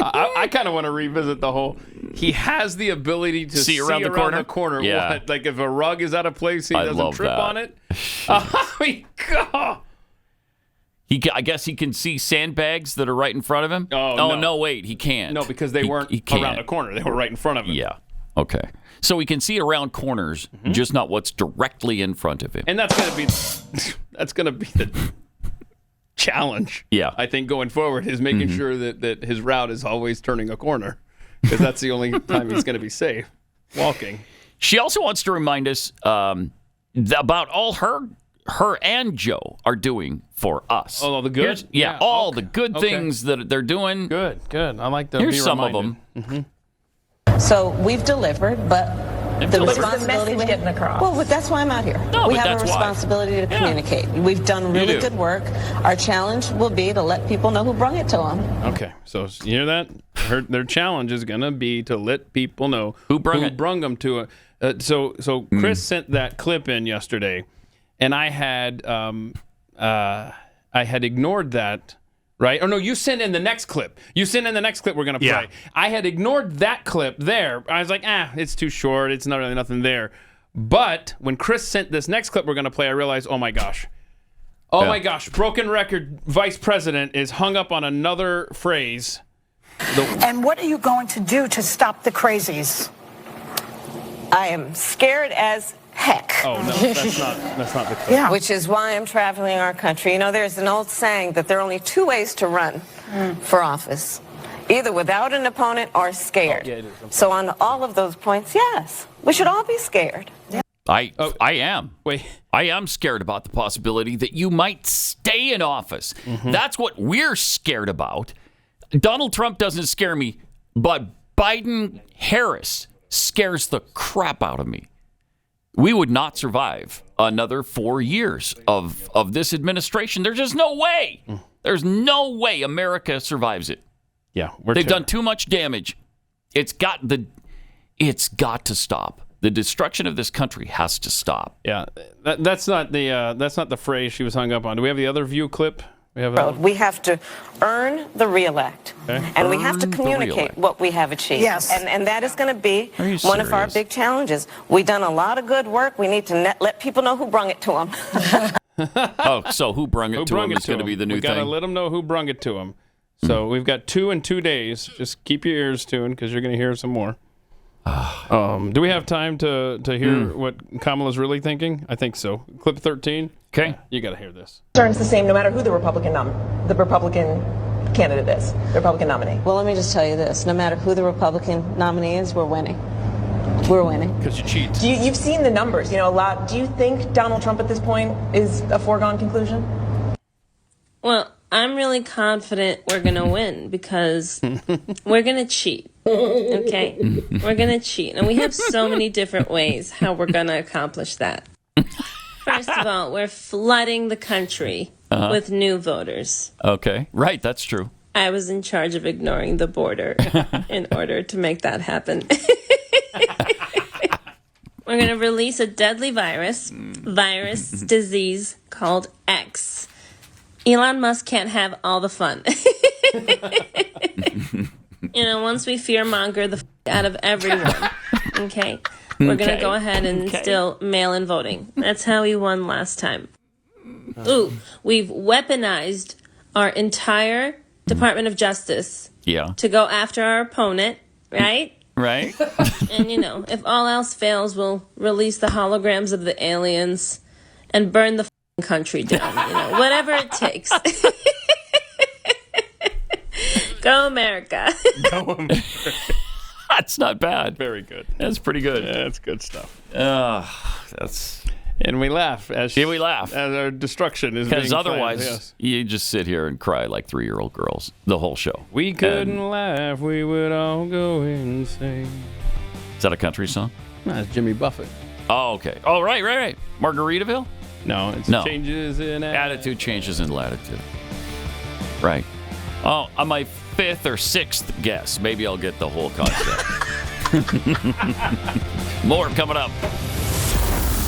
I kind of want to revisit the whole. He has the ability to see around the corner. Yeah. What? Like if a rug is out of place, he doesn't trip on it. I mean, God. I guess he can see sandbags that are right in front of him. Oh no, wait, he can't. No, because they weren't around the corner; they were right in front of him. Yeah. Okay. So he can see around corners, just not what's directly in front of him. And that's gonna be the challenge. Yeah. I think going forward is making sure that his route is always turning a corner, because that's the only time he's going to be safe walking. She also wants to remind us about all her and Joe are doing for us. Oh, the good? All the good things that they're doing. Good. I like to Here's be some reminded. of them. So we've delivered, but the responsibility message getting across. Well, that's why I'm out here. No, we but have that's a responsibility to communicate. We've done really good work. Our challenge will be to let people know who brung it to them. Okay, so you hear that? Their challenge is going to be to let people know who brung them to it. So Chris sent that clip in yesterday, and I had ignored that. Right? Or no, you sent in the next clip. We're going to play. Yeah. I had ignored that clip there. I was like, it's too short. It's not really nothing there. But when Chris sent this next clip we're going to play, I realized, oh my gosh, Oh, my gosh. Broken record vice president is hung up on another phrase. And what are you going to do to stop the crazies? I am scared as heck. Oh, no, that's not the case. Yeah. Which is why I'm traveling our country. You know, there's an old saying that there are only two ways to run for office. Either without an opponent or scared. So on all of those points, yes, we should all be scared. I am. I am scared about the possibility that you might stay in office. That's what we're scared about. Donald Trump doesn't scare me, but Biden-Harris scares the crap out of me. We would not survive another 4 years of this administration. There's just no way. There's no way America survives it. Yeah, they've done too much damage. It's got to stop. The destruction of this country has to stop. Yeah, that's not the phrase she was hung up on. Do we have the other view clip? We have to earn the reelect, and we have to communicate what we have achieved. Yes, and that is going to be one of our big challenges. We've done a lot of good work. We need to let people know who brung it to them. So who brung it to them is going to be the new thing. We got to let them know who brung it to them. So we've got 2 in 2 days. Just keep your ears tuned because you're going to hear some more. Do we have time to hear what Kamala's really thinking? I think so. Clip 13. Okay. You got to hear this. Concerns the same no matter who the Republican candidate is, the Republican nominee. Well, let me just tell you this. No matter who the Republican nominee is, we're winning. We're winning. Because you cheat. You've seen the numbers, a lot. Do you think Donald Trump at this point is a foregone conclusion? Well, I'm really confident we're going to win because we're going to cheat. Okay? We're going to cheat. And we have so many different ways how we're going to accomplish that. First of all, we're flooding the country with new voters. Okay. Right. That's true. I was in charge of ignoring the border in order to make that happen. We're going to release a deadly virus disease called X. Elon Musk can't have all the fun. Once we fearmonger the out of everyone, okay, we're going to go ahead and instill mail-in voting. That's how we won last time. Ooh, we've weaponized our entire Department of Justice to go after our opponent, right? Right. And, if all else fails, we'll release the holograms of the aliens and burn the country down, whatever it takes. Go America. Go America. That's not bad. Very good. That's pretty good. Yeah, that's good stuff. And we laugh as our destruction is being because otherwise planned, you just sit here and cry like 3-year-old girls the whole show. We couldn't laugh, we would all go insane. Is that a country song? No, it's Jimmy Buffett. Oh, okay. Oh, right. Margaritaville? No, it's changes in attitude, changes in latitude. Right. Oh, on my 5th or 6th guess, maybe I'll get the whole concept. More coming up.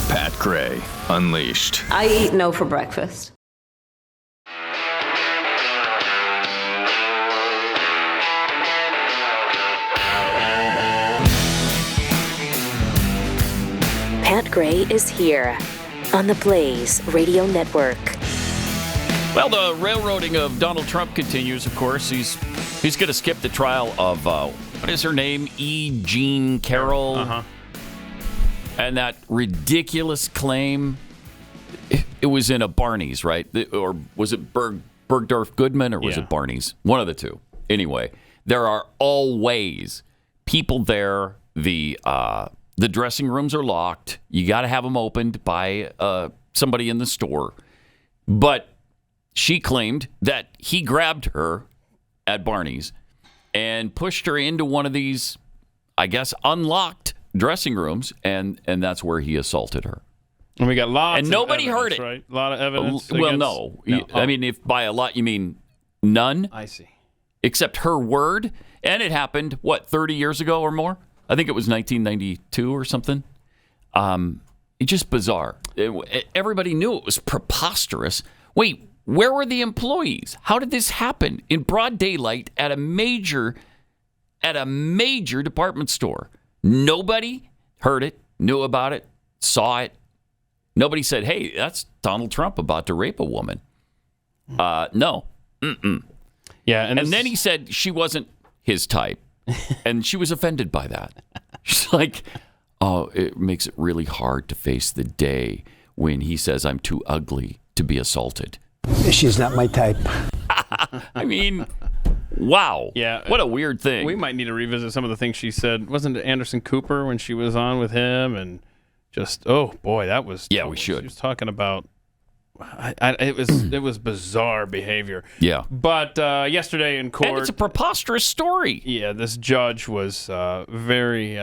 Pat Gray Unleashed. I eat no for breakfast. Pat Gray is here on the Blaze Radio Network. Well, the railroading of Donald Trump continues, of course. He's going to skip the trial of, what is her name? E. Jean Carroll. Uh-huh. And that ridiculous claim, it was in a Barney's, right? Or was it Bergdorf Goodman, or was it Barney's? One of the two. Anyway, there are always people there. The dressing rooms are locked. You got to have them opened by somebody in the store. But she claimed that he grabbed her at Barney's and pushed her into one of these, I guess, unlocked dressing rooms, and that's where he assaulted her. And we got lots and nobody heard it. Right? A lot of evidence. Well, no. I mean, if by a lot you mean none. I see. Except her word. And it happened, 30 years ago or more? I think it was 1992 or something. It's just bizarre. Everybody knew it was preposterous. Wait, where were the employees? How did this happen in broad daylight at a major department store? Nobody heard it, knew about it, saw it. Nobody said, hey, that's Donald Trump about to rape a woman. No. Mm-mm. Yeah, and then he said she wasn't his type, and she was offended by that. She's like, oh, it makes it really hard to face the day when he says I'm too ugly to be assaulted. She's not my type. I mean, wow. Yeah. What a weird thing. We might need to revisit some of the things she said. Wasn't it Anderson Cooper when she was on with him? And just, oh, boy, that was... Yeah, we should. She was talking about... It was bizarre behavior. Yeah. But yesterday in court... And it's a preposterous story. Yeah, this judge was very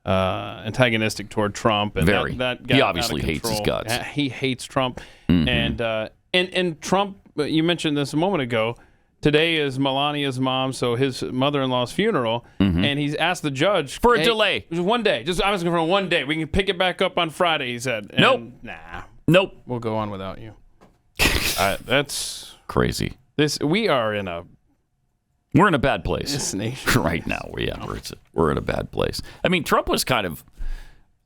antagonistic toward Trump. And Very. That got He obviously out of hates his control. guts. He hates Trump. Mhm. And Trump, you mentioned this a moment ago, today is Melania's mom, so his mother-in-law's funeral, and he's asked the judge... For a delay. Just one day. I was going for 1 day. We can pick it back up on Friday, he said. And Nope. Nah. Nope. We'll go on without you. That's... Crazy. We're in a bad place. This nation. Right now. We're in a bad place. I mean, Trump was kind of,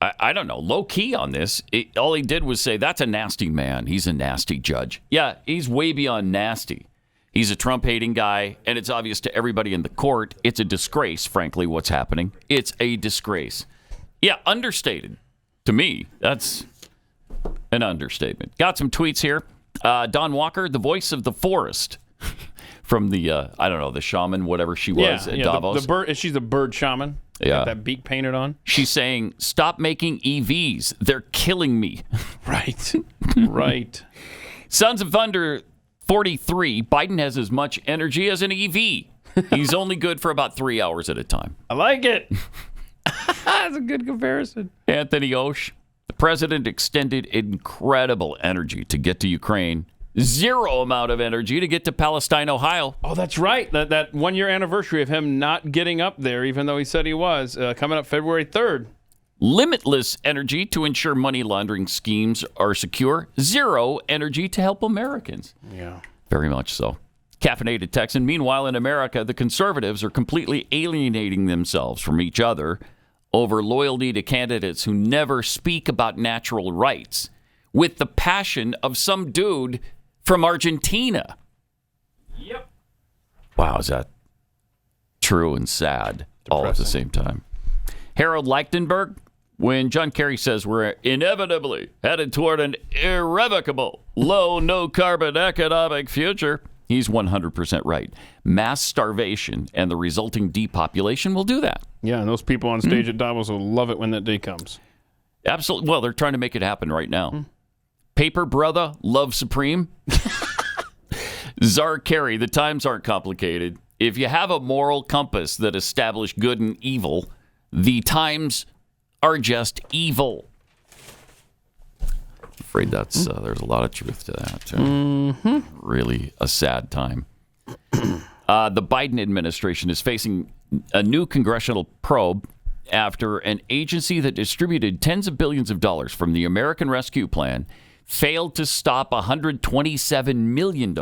I don't know, low-key on this. All he did was say, that's a nasty man. He's a nasty judge. Yeah, he's way beyond nasty. He's a Trump-hating guy, and it's obvious to everybody in the court. It's a disgrace, frankly, what's happening. It's a disgrace. Yeah, understated. To me, that's an understatement. Got some tweets here. Don Walker, the voice of the forest, from the, I don't know, the shaman, whatever she was at Davos. The bird, she's a bird shaman. Yeah. Got that beak painted on. She's saying, stop making EVs. They're killing me. Right. Right. Sons of Thunder 43, Biden has as much energy as an EV. He's only good for about 3 hours at a time. I like it. That's a good comparison. Anthony Osh, the president extended incredible energy to get to Ukraine. Zero amount of energy to get to Palestine, Ohio. Oh, that's right. That 1 year anniversary of him not getting up there, even though he said he was, coming up February 3rd. Limitless energy to ensure money laundering schemes are secure. Zero energy to help Americans. Yeah. Very much so. Caffeinated Texan. Meanwhile, in America, the conservatives are completely alienating themselves from each other over loyalty to candidates who never speak about natural rights with the passion of some dude from Argentina. Yep. Wow, is that true and sad all at the same time? Harold Lichtenberg, when John Kerry says we're inevitably headed toward an irrevocable low, no-carbon economic future, he's 100% right. Mass starvation and the resulting depopulation will do that. Yeah, and those people on stage at Davos will love it when that day comes. Absolutely. Well, they're trying to make it happen right now. Paper brother, love supreme. Czar Kerry, the times aren't complicated. If you have a moral compass that establishes good and evil, the times are just evil. I'm afraid that's there's a lot of truth to that, too. Really a sad time. The Biden administration is facing a new congressional probe after an agency that distributed tens of billions of dollars from the American Rescue Plan failed to stop $127 million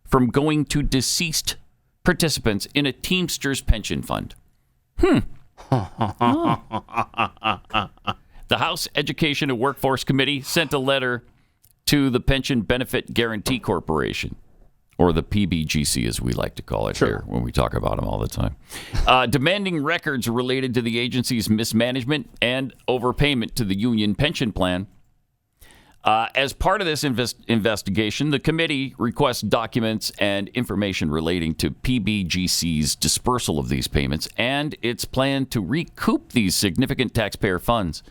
from going to deceased participants in a Teamsters pension fund. The House Education and Workforce Committee sent a letter to the Pension Benefit Guarantee Corporation, or the PBGC as we like to call it here when we talk about them all the time, demanding records related to the agency's mismanagement and overpayment to the union pension plan. As part of this investigation, the committee requests documents and information relating to PBGC's dispersal of these payments and its plan to recoup these significant taxpayer funds.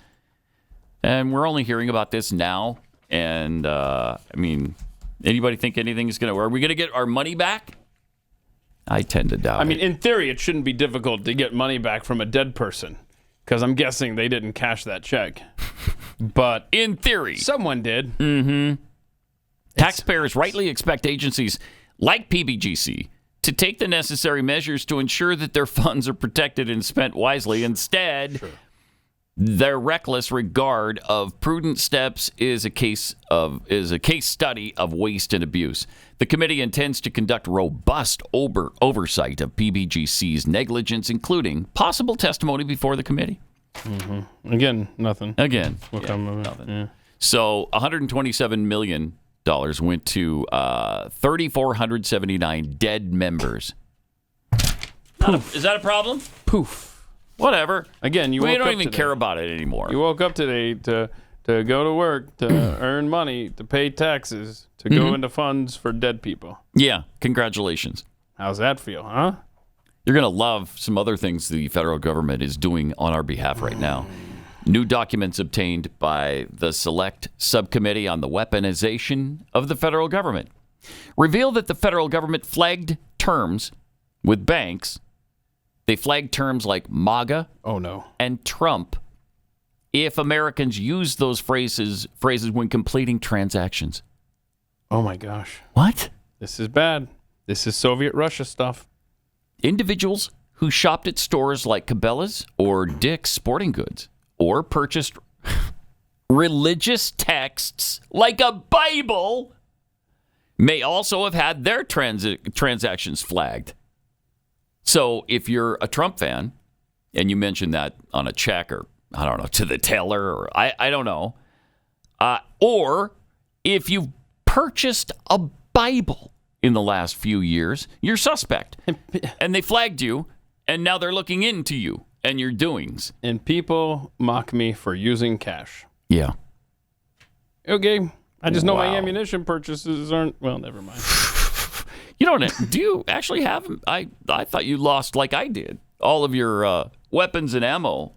And we're only hearing about this now. And, I mean, anybody think anything's going to... Are we going to get our money back? I tend to doubt it. I mean, in theory, it shouldn't be difficult to get money back from a dead person, because I'm guessing they didn't cash that check. But in theory, someone did. Taxpayers rightly expect agencies like PBGC to take the necessary measures to ensure that their funds are protected and spent wisely. Instead, their reckless regard of prudent steps is a case study of waste and abuse. The committee intends to conduct robust oversight of PBGC's negligence, including possible testimony before the committee. Again, nothing. Again, will come of it. nothing. Yeah. So $127 million went to 3,479 dead members. Is that a problem? Poof. Whatever. Again, we don't even care about it anymore. You woke up today to go to work, to earn money, to pay taxes, to go into funds for dead people. Yeah, congratulations. How's that feel, huh? You're going to love some other things the federal government is doing on our behalf right now. New documents obtained by the Select Subcommittee on the Weaponization of the Federal Government reveal that the federal government flagged terms with banks. They flagged terms like MAGA and Trump if Americans use those phrases when completing transactions. Oh, my gosh. What? This is bad. This is Soviet Russia stuff. Individuals who shopped at stores like Cabela's or Dick's Sporting Goods or purchased religious texts like a Bible may also have had their transactions flagged. So if you're a Trump fan and you mention that on a check or, I don't know, to the teller or I don't know, or if you've purchased a Bible in the last few years, you're suspect. And they flagged you, and now they're looking into you and your doings. And people mock me for using cash. Yeah. Okay. I just know my ammunition purchases aren't, well, never mind. You don't, do you actually have, I thought you lost, like I did, all of your weapons and ammo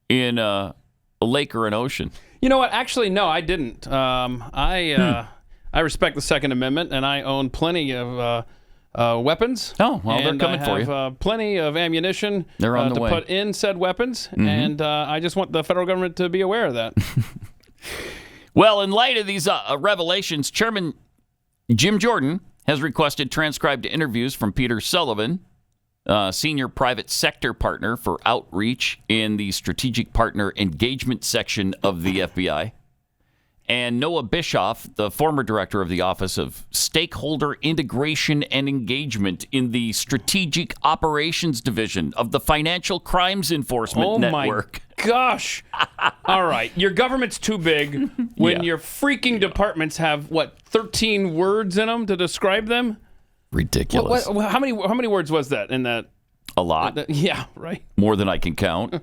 in a lake or an ocean. You know what? Actually, no, I didn't. I respect the Second Amendment, and I own plenty of weapons. Oh, well, they're coming for you. I have plenty of ammunition they're on the way. To put in said weapons, and I just want the federal government to be aware of that. Well, in light of these revelations, Chairman Jim Jordan has requested transcribed interviews from Peter Sullivan, senior private sector partner for outreach in the strategic partner engagement section of the FBI, and Noah Bischoff, the former director of the Office of Stakeholder Integration and Engagement in the Strategic Operations Division of the Financial Crimes Enforcement Network. Oh, my gosh. All right. Your government's too big when your freaking departments have, 13 words in them to describe them? Ridiculous. How many words was that in that? A lot. Yeah, right. More than I can count.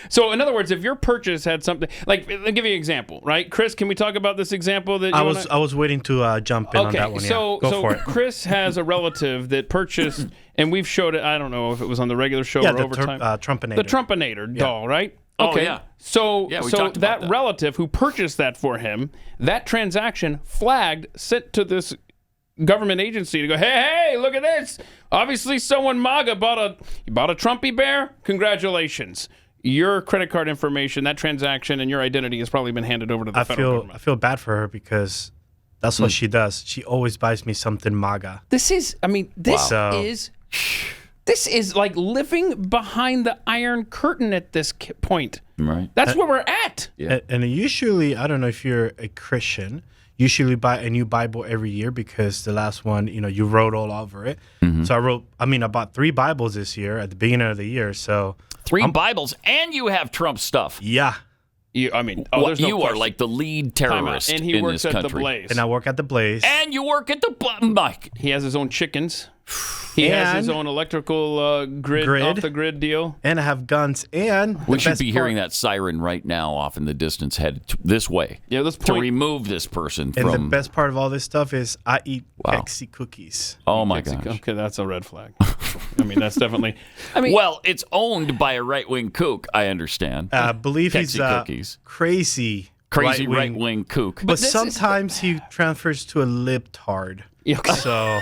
So, in other words, if your purchase had something, like, I'll give you an example, right? Chris, can we talk about this example that you I was waiting to jump in on that one. So, Go for it. Chris has a relative that purchased, and we've showed it, I don't know if it was on the regular show or overtime. Trumpinator. The Trumpinator doll, right? Okay. Oh, yeah. So that relative who purchased that for him, that transaction flagged, sent to this government agency to go, hey, look at this. Obviously, someone MAGA bought a Trumpy bear. Congratulations. Your credit card information, that transaction, and your identity has probably been handed over to the federal government. I feel bad for her because that's what she does. She always buys me something MAGA. This is like living behind the Iron Curtain at this point. Right. That's where we're at. Yeah. And usually, I don't know if you're a Christian, usually buy a new Bible every year because the last one, you wrote all over it. So I bought 3 Bibles this year at the beginning of the year. So 3 Bibles, and you have Trump stuff. Yeah. There's no you question. are like the lead terrorist and he in works this at country. the Blaze. And I work at the Blaze. And you work at the Mike. He has his own chickens. He has his own electrical grid off the grid deal. And I have guns. And we should be hearing that siren right now off in the distance, headed this way. Yeah, let's to remove this person and from. And the best part of all this stuff is I eat Pepsi cookies. Oh my gosh. Okay, that's a red flag. That's definitely. Well, it's owned by a right-wing kook, I understand. I believe he's crazy right-wing kook. But sometimes he transfers to a libtard. So,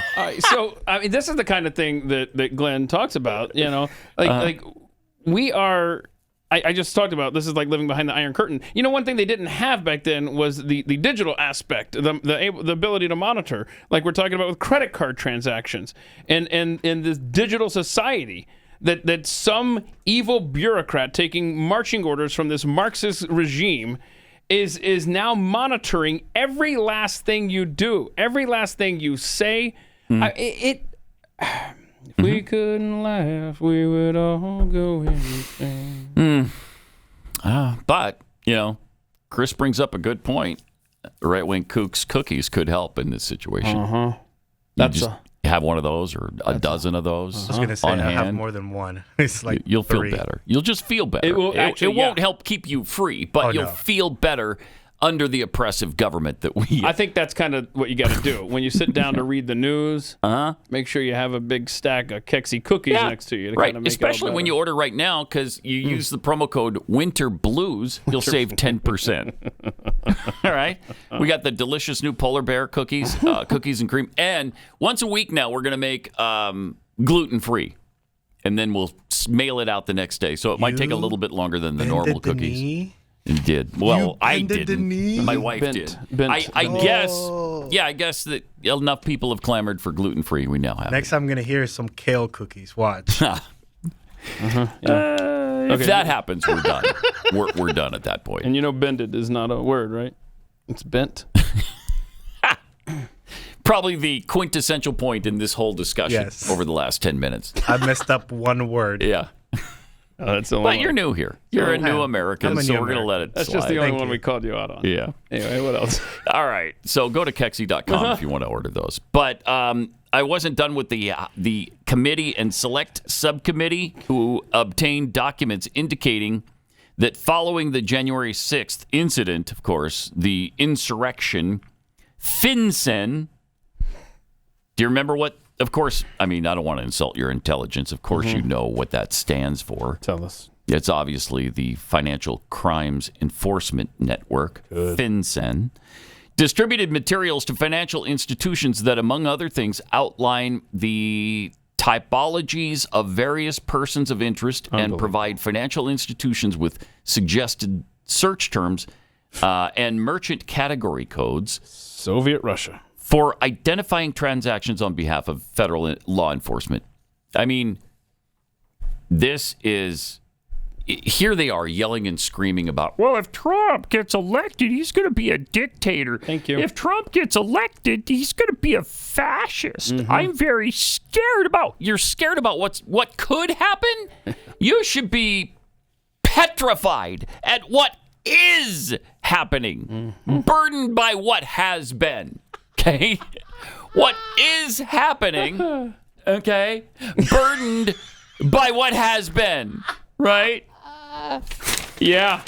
this is the kind of thing that Glenn talks about. We are. I just talked about this is like living behind the Iron Curtain. One thing they didn't have back then was the digital aspect, the ability to monitor, like we're talking about with credit card transactions, and in this digital society. That some evil bureaucrat taking marching orders from this Marxist regime is now monitoring every last thing you do, every last thing you say. If we couldn't laugh, we would all go insane. But, Chris brings up a good point. right-wing kooks cookies could help in this situation. Uh-huh. Have one of those or a dozen of those. I was going to say, on I have hand. more than one. It's like You'll three. feel better. You'll just feel better. It will actually, won't help keep you free, but you'll feel better under the oppressive government that we. I think that's kind of what you got to do when you sit down to read the news. Make sure you have a big stack of Kexi cookies next to you. To right, kind of make especially it all when you order right now because you use the promo code Winter Blues. You'll save 10%. All right, we got the delicious new polar bear cookies, cookies and cream, and once a week now we're going to make gluten free, and then we'll mail it out the next day. So it might take a little bit longer than the normal cookies. You did. Well, I didn't. My wife did. I guess. Yeah, I guess that enough people have clamored for gluten free. We now have. Next, I'm gonna hear some kale cookies. Watch. If that happens, we're done. We're done at that point. And you know, bended is not a word, right? It's bent. Probably the quintessential point in this whole discussion over the last 10 minutes. I messed up one word. Yeah. But you're new here. You're a new American, so we're going to let it That's slide. just the only one we called you out on. Yeah. Anyway, what else? All right. So go to Kexi.com if you want to order those. But I wasn't done with the committee and select subcommittee who obtained documents indicating that following the January 6th incident, of course, the insurrection, FinCEN. Do you remember what? Of course, I mean, I don't want to insult your intelligence. Of course, you know what that stands for. Tell us. It's obviously the Financial Crimes Enforcement Network, FinCEN, distributed materials to financial institutions that, among other things, outline the typologies of various persons of interest and provide financial institutions with suggested search terms and merchant category codes. Soviet Russia. For identifying transactions on behalf of federal law enforcement. I mean, this is... Here they are yelling and screaming about, well, if Trump gets elected, he's going to be a dictator. Thank you. If Trump gets elected, he's going to be a fascist. I'm very scared about... You're scared about what could happen? You should be petrified at what is happening. Burdened by what has been. Okay? What is happening, okay? Burdened by what has been, right? Yeah,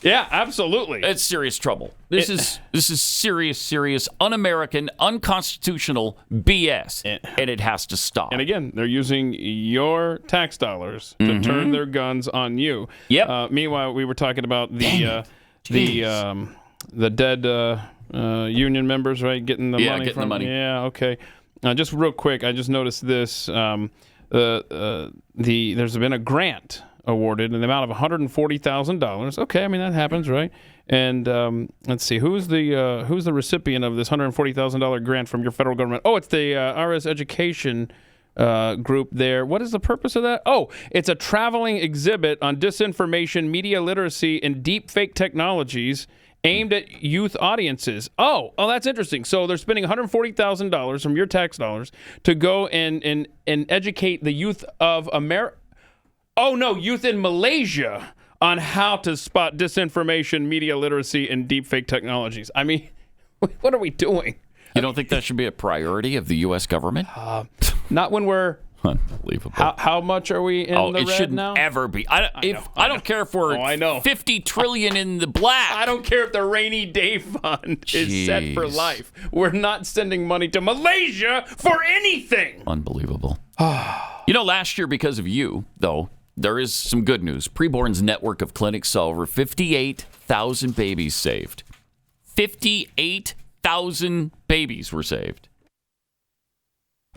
absolutely. It's serious trouble. This is serious, un-American, unconstitutional BS, and it has to stop. And again, they're using your tax dollars to turn their guns on you. Yep. Meanwhile, we were talking about the dead union members, right? Getting the money. The money. Yeah, okay. Just real quick, I just noticed this. There's been a grant awarded in the amount of $140,000. Okay, I mean that happens, right? And let's see, who's the recipient of this $140,000 grant from your federal government? Oh, it's the RS Education group there. What is the purpose of that? Oh, it's a traveling exhibit on disinformation, media literacy, and deep fake technologies aimed at youth audiences. Oh, that's interesting. So they're spending $140,000 from your tax dollars to go and educate the youth of America. Oh, no, youth in Malaysia on how to spot disinformation, media literacy, and deepfake technologies. I mean, what are we doing? You don't think that should be a priority of the U.S. government? Not when we're... Unbelievable. How much are we in the red now? It shouldn't ever be. I don't care if we're $50 trillion in the black. I don't care if the rainy day fund is set for life. We're not sending money to Malaysia for anything. Unbelievable. Last year, because of you, though, there is some good news. Preborn's network of clinics saw over 58,000 babies saved. 58,000 babies were saved.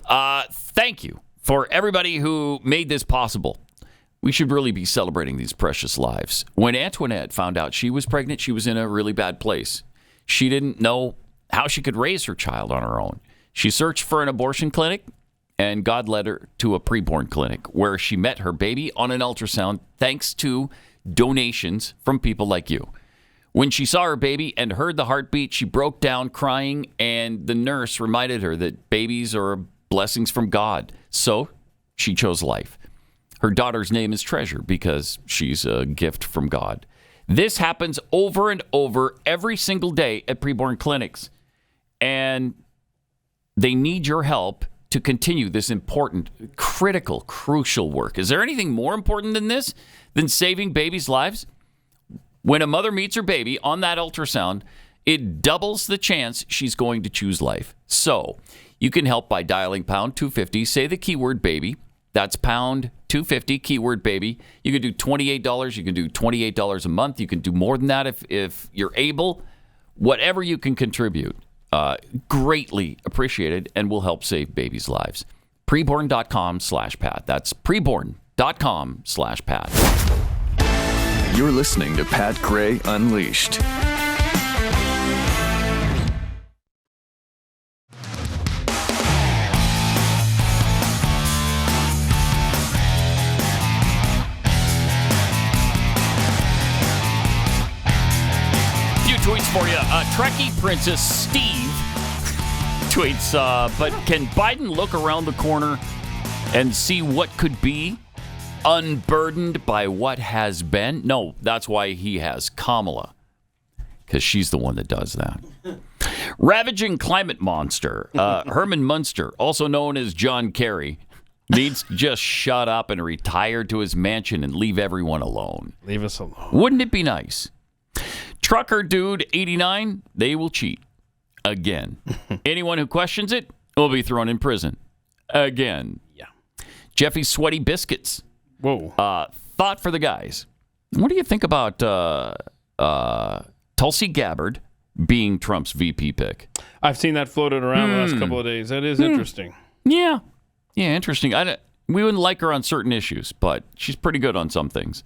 Thank you for everybody who made this possible. We should really be celebrating these precious lives. When Antoinette found out she was pregnant, she was in a really bad place. She didn't know how she could raise her child on her own. She searched for an abortion clinic, and God led her to a preborn clinic where she met her baby on an ultrasound thanks to donations from people like you. When she saw her baby and heard the heartbeat, she broke down crying, and the nurse reminded her that babies are blessings from God. So she chose life. Her daughter's name is Treasure because she's a gift from God. This happens over and over every single day at preborn clinics. And they need your help to continue this important, critical, crucial work. Is there anything more important than this, than saving babies' lives? When a mother meets her baby on that ultrasound, it doubles the chance she's going to choose life. So you can help by dialing pound 250, say the keyword baby. That's pound 250, keyword baby. You can do $28. You can do $28 a month. You can do more than that if you're able. Whatever you can contribute, greatly appreciated, and will help save babies' lives. Preborn.com/Pat. That's preborn.com/Pat. You're listening to Pat Gray Unleashed. Tweets for you. Trekkie Princess Steve tweets, but can Biden look around the corner and see what could be, unburdened by what has been? No, that's why he has Kamala, because she's the one that does that. Ravaging climate monster, Herman Munster, also known as John Kerry, needs to just shut up and retire to his mansion and leave everyone alone. Leave us alone. Wouldn't it be nice? Trucker dude 89, they will cheat again. Anyone who questions it will be thrown in prison again. Yeah. Jeffy's sweaty biscuits. Whoa. Thought for the guys. What do you think about Tulsi Gabbard being Trump's VP pick? I've seen that floated around the last couple of days. That is interesting. Yeah. Yeah, interesting. We wouldn't like her on certain issues, but she's pretty good on some things.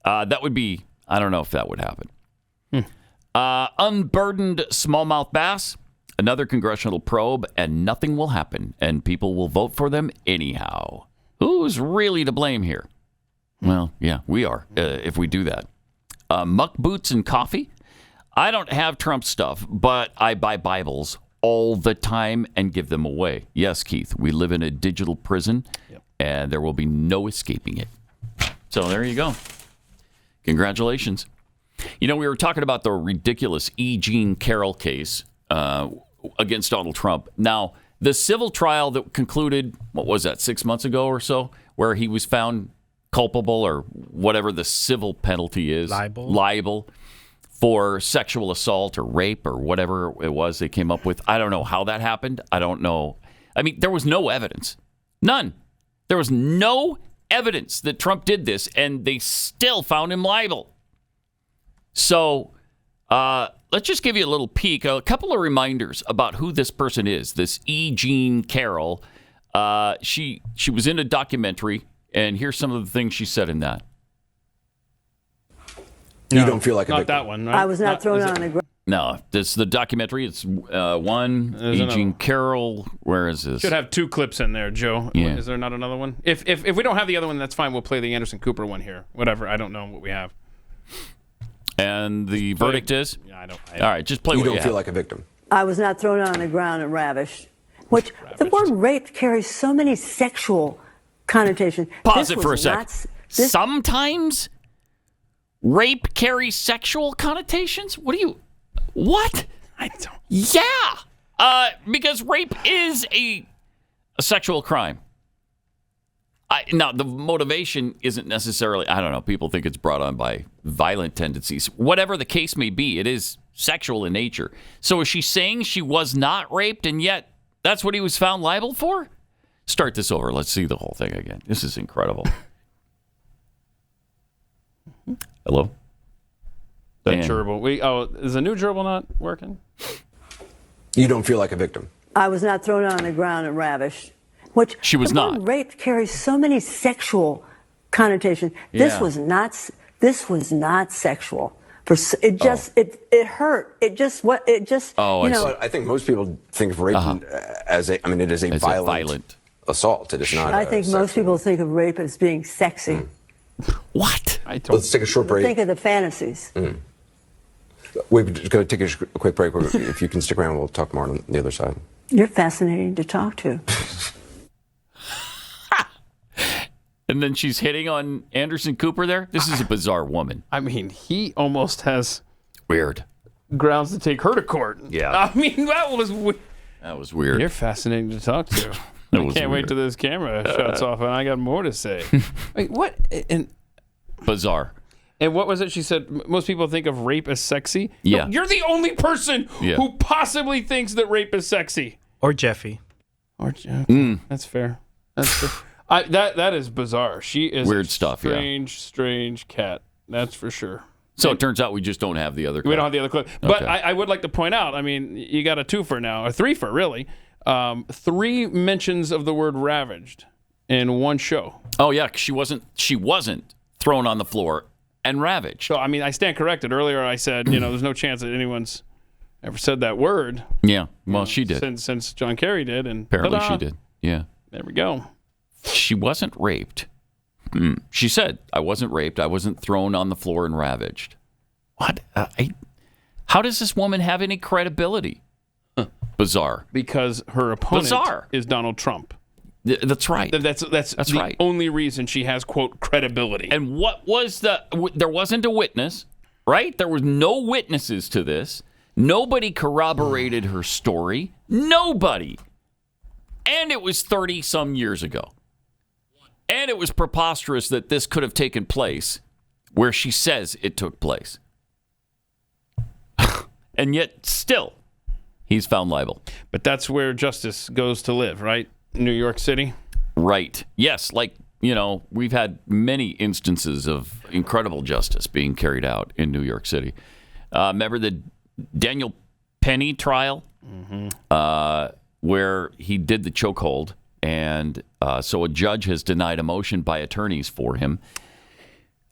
That would be, I don't know if that would happen. Unburdened smallmouth bass, another congressional probe, and nothing will happen, and people will vote for them anyhow. Who's really to blame here? Well, yeah, we are, if we do that. Muck boots and coffee. I don't have Trump stuff, but I buy Bibles all the time and give them away. Yes, Keith, we live in a digital prison, and there will be no escaping it. So there you go. Congratulations. You know, we were talking about the ridiculous E. Jean Carroll case against Donald Trump. Now, the civil trial that concluded, what was that, 6 months ago or so, where he was found culpable or whatever the civil penalty is. Liable for sexual assault or rape or whatever it was they came up with. I don't know how that happened. I don't know. I mean, there was no evidence. None. There was no evidence that Trump did this, and they still found him liable. So let's just give you a little peek, a couple of reminders about who this person is, this E. Jean Carroll. She was in a documentary, and here's some of the things she said in that. You don't feel like a not victim. That one, right? I was not thrown on the ground. No, this is the documentary. It's one, E. Jean Carroll. Where is this? Should have two clips in there, Joe. Yeah. Is there not another one? If we don't have the other one, that's fine. We'll play the Anderson Cooper one here. Whatever. I don't know what we have. And the verdict is? Yeah, I don't. All right, just play you what don't you feel have. like a victim. I was not thrown on the ground and ravished. Which the word rape carries so many sexual connotations. Pause it for a sec. Sometimes rape carries sexual connotations? What? I don't. Yeah. Because rape is a sexual crime. Now, the motivation isn't necessarily, I don't know, people think it's brought on by violent tendencies. Whatever the case may be, it is sexual in nature. So is she saying she was not raped, and yet that's what he was found liable for? Start this over. Let's see the whole thing again. This is incredible. Hello? That gerbil. Is the new gerbil not working? You don't feel like a victim. I was not thrown on the ground and ravished. Which she was the word not. Rape carries so many sexual connotations. This Yeah. was not sexual. It just it hurt. It just I think most people think of rape as it is a violent assault. It is not. I think most people think of rape as being sexy. What? Let's take a short break. Think of the fantasies. We're going to take a quick break. If you can stick around, we'll talk more on the other side. You're fascinating to talk to. And then she's hitting on Anderson Cooper there? This is a bizarre woman. I mean, he almost has weird grounds to take her to court. Yeah. I mean, that was weird. You're fascinating to talk to. I can't wait till this camera shuts off and I got more to say. Wait, what? And bizarre. And what was it she said? Most people think of rape as sexy. Yeah. No, you're the only person who possibly thinks that rape is sexy. Or Jeffy. Or Jeffy. That's fair. That's fair. That is bizarre. She is weird stuff. Strange cat. That's for sure. So it turns out we just don't have the other clip. We don't have the other clip. But I would like to point out, I mean, you got a twofer now, a threefer, really. 3 mentions of the word ravaged in one show. Oh, yeah. She wasn't thrown on the floor and ravaged. So, I mean, I stand corrected. Earlier I said, there's no chance that anyone's ever said that word. Yeah. Well, she did. Since John Kerry did. And apparently she did. Yeah. There we go. She wasn't raped. She said, I wasn't raped. I wasn't thrown on the floor and ravaged. What? How does this woman have any credibility? Bizarre. Because her opponent is Donald Trump. That's right. That's the right. only reason she has, quote, credibility. And what was there wasn't a witness, right? There was no witnesses to this. Nobody corroborated her story. Nobody. And it was 30-some years ago. And it was preposterous that this could have taken place where she says it took place. And yet, still, he's found liable. But that's where justice goes to live, right? New York City? Right. Yes, we've had many instances of incredible justice being carried out in New York City. Remember the Daniel Penny trial? Mm-hmm. Where he did the chokehold, and so a judge has denied a motion by attorneys for him.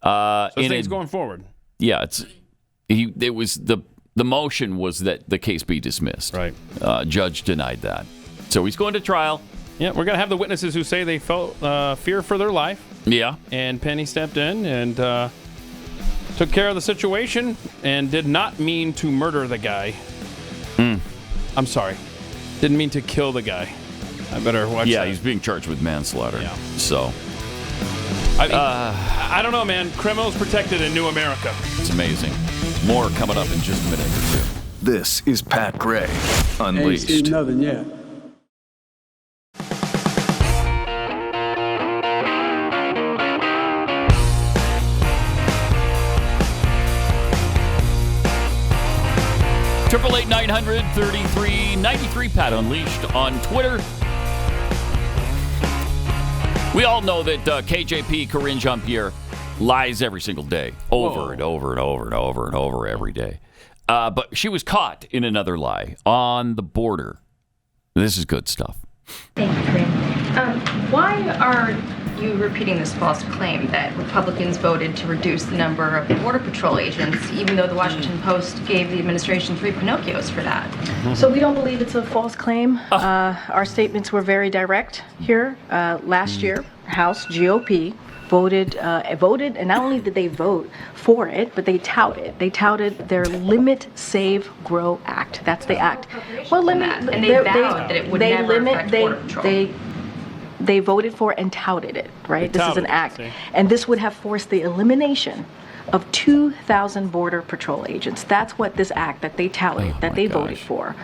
So things going forward. Yeah, the motion was that the case be dismissed. Right. Judge denied that. So he's going to trial. Yeah, we're going to have the witnesses who say they felt fear for their life. Yeah. And Penny stepped in and took care of the situation and did not mean to murder the guy. I'm sorry. Didn't mean to kill the guy. I better watch that. Yeah, he's being charged with manslaughter. Yeah. So. I don't know, man. Criminals protected in New America. It's amazing. More coming up in just a minute or two. This is Pat Gray Unleashed. Ain't seen nothing yet. Triple 8-900-3393. Pat Unleashed on Twitter. We all know that KJP, Corinne Jean-Pierre, lies every single day, over and over and over and over and over every day. But she was caught in another lie on the border. This is good stuff. Thank you, Corinne. Why are you repeating this false claim that Republicans voted to reduce the number of Border Patrol agents, even though the Washington Post gave the administration 3 Pinocchios for that? So we don't believe it's a false claim. Our statements were very direct here. Last year, House GOP voted, and not only did they vote for it, but they touted their Limit, Save, Grow Act. That's the act. Well, limit, and they vowed that it would never affect Border Patrol. They voted for and touted it, right? This is an act. And this would have forced the elimination of 2,000 Border Patrol agents. That's what this act that they touted, they voted for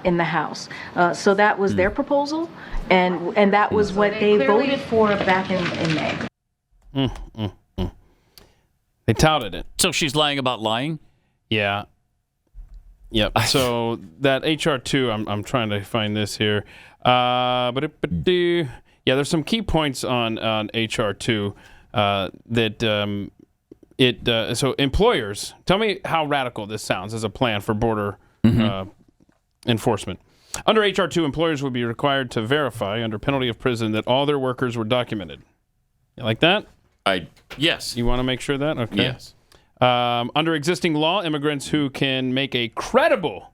in the House. So that was their proposal, and that was what they voted for back in May. They touted it. So she's lying about lying? Yeah. Yep. So that HR 2, I'm trying to find this here. Yeah, there's some key points on HR 2 that so employers, tell me how radical this sounds as a plan for border enforcement. Under HR 2, employers would be required to verify under penalty of prison that all their workers were documented. You like that? Yes. You want to make sure that? Okay. Yes. Under existing law, immigrants who can make a credible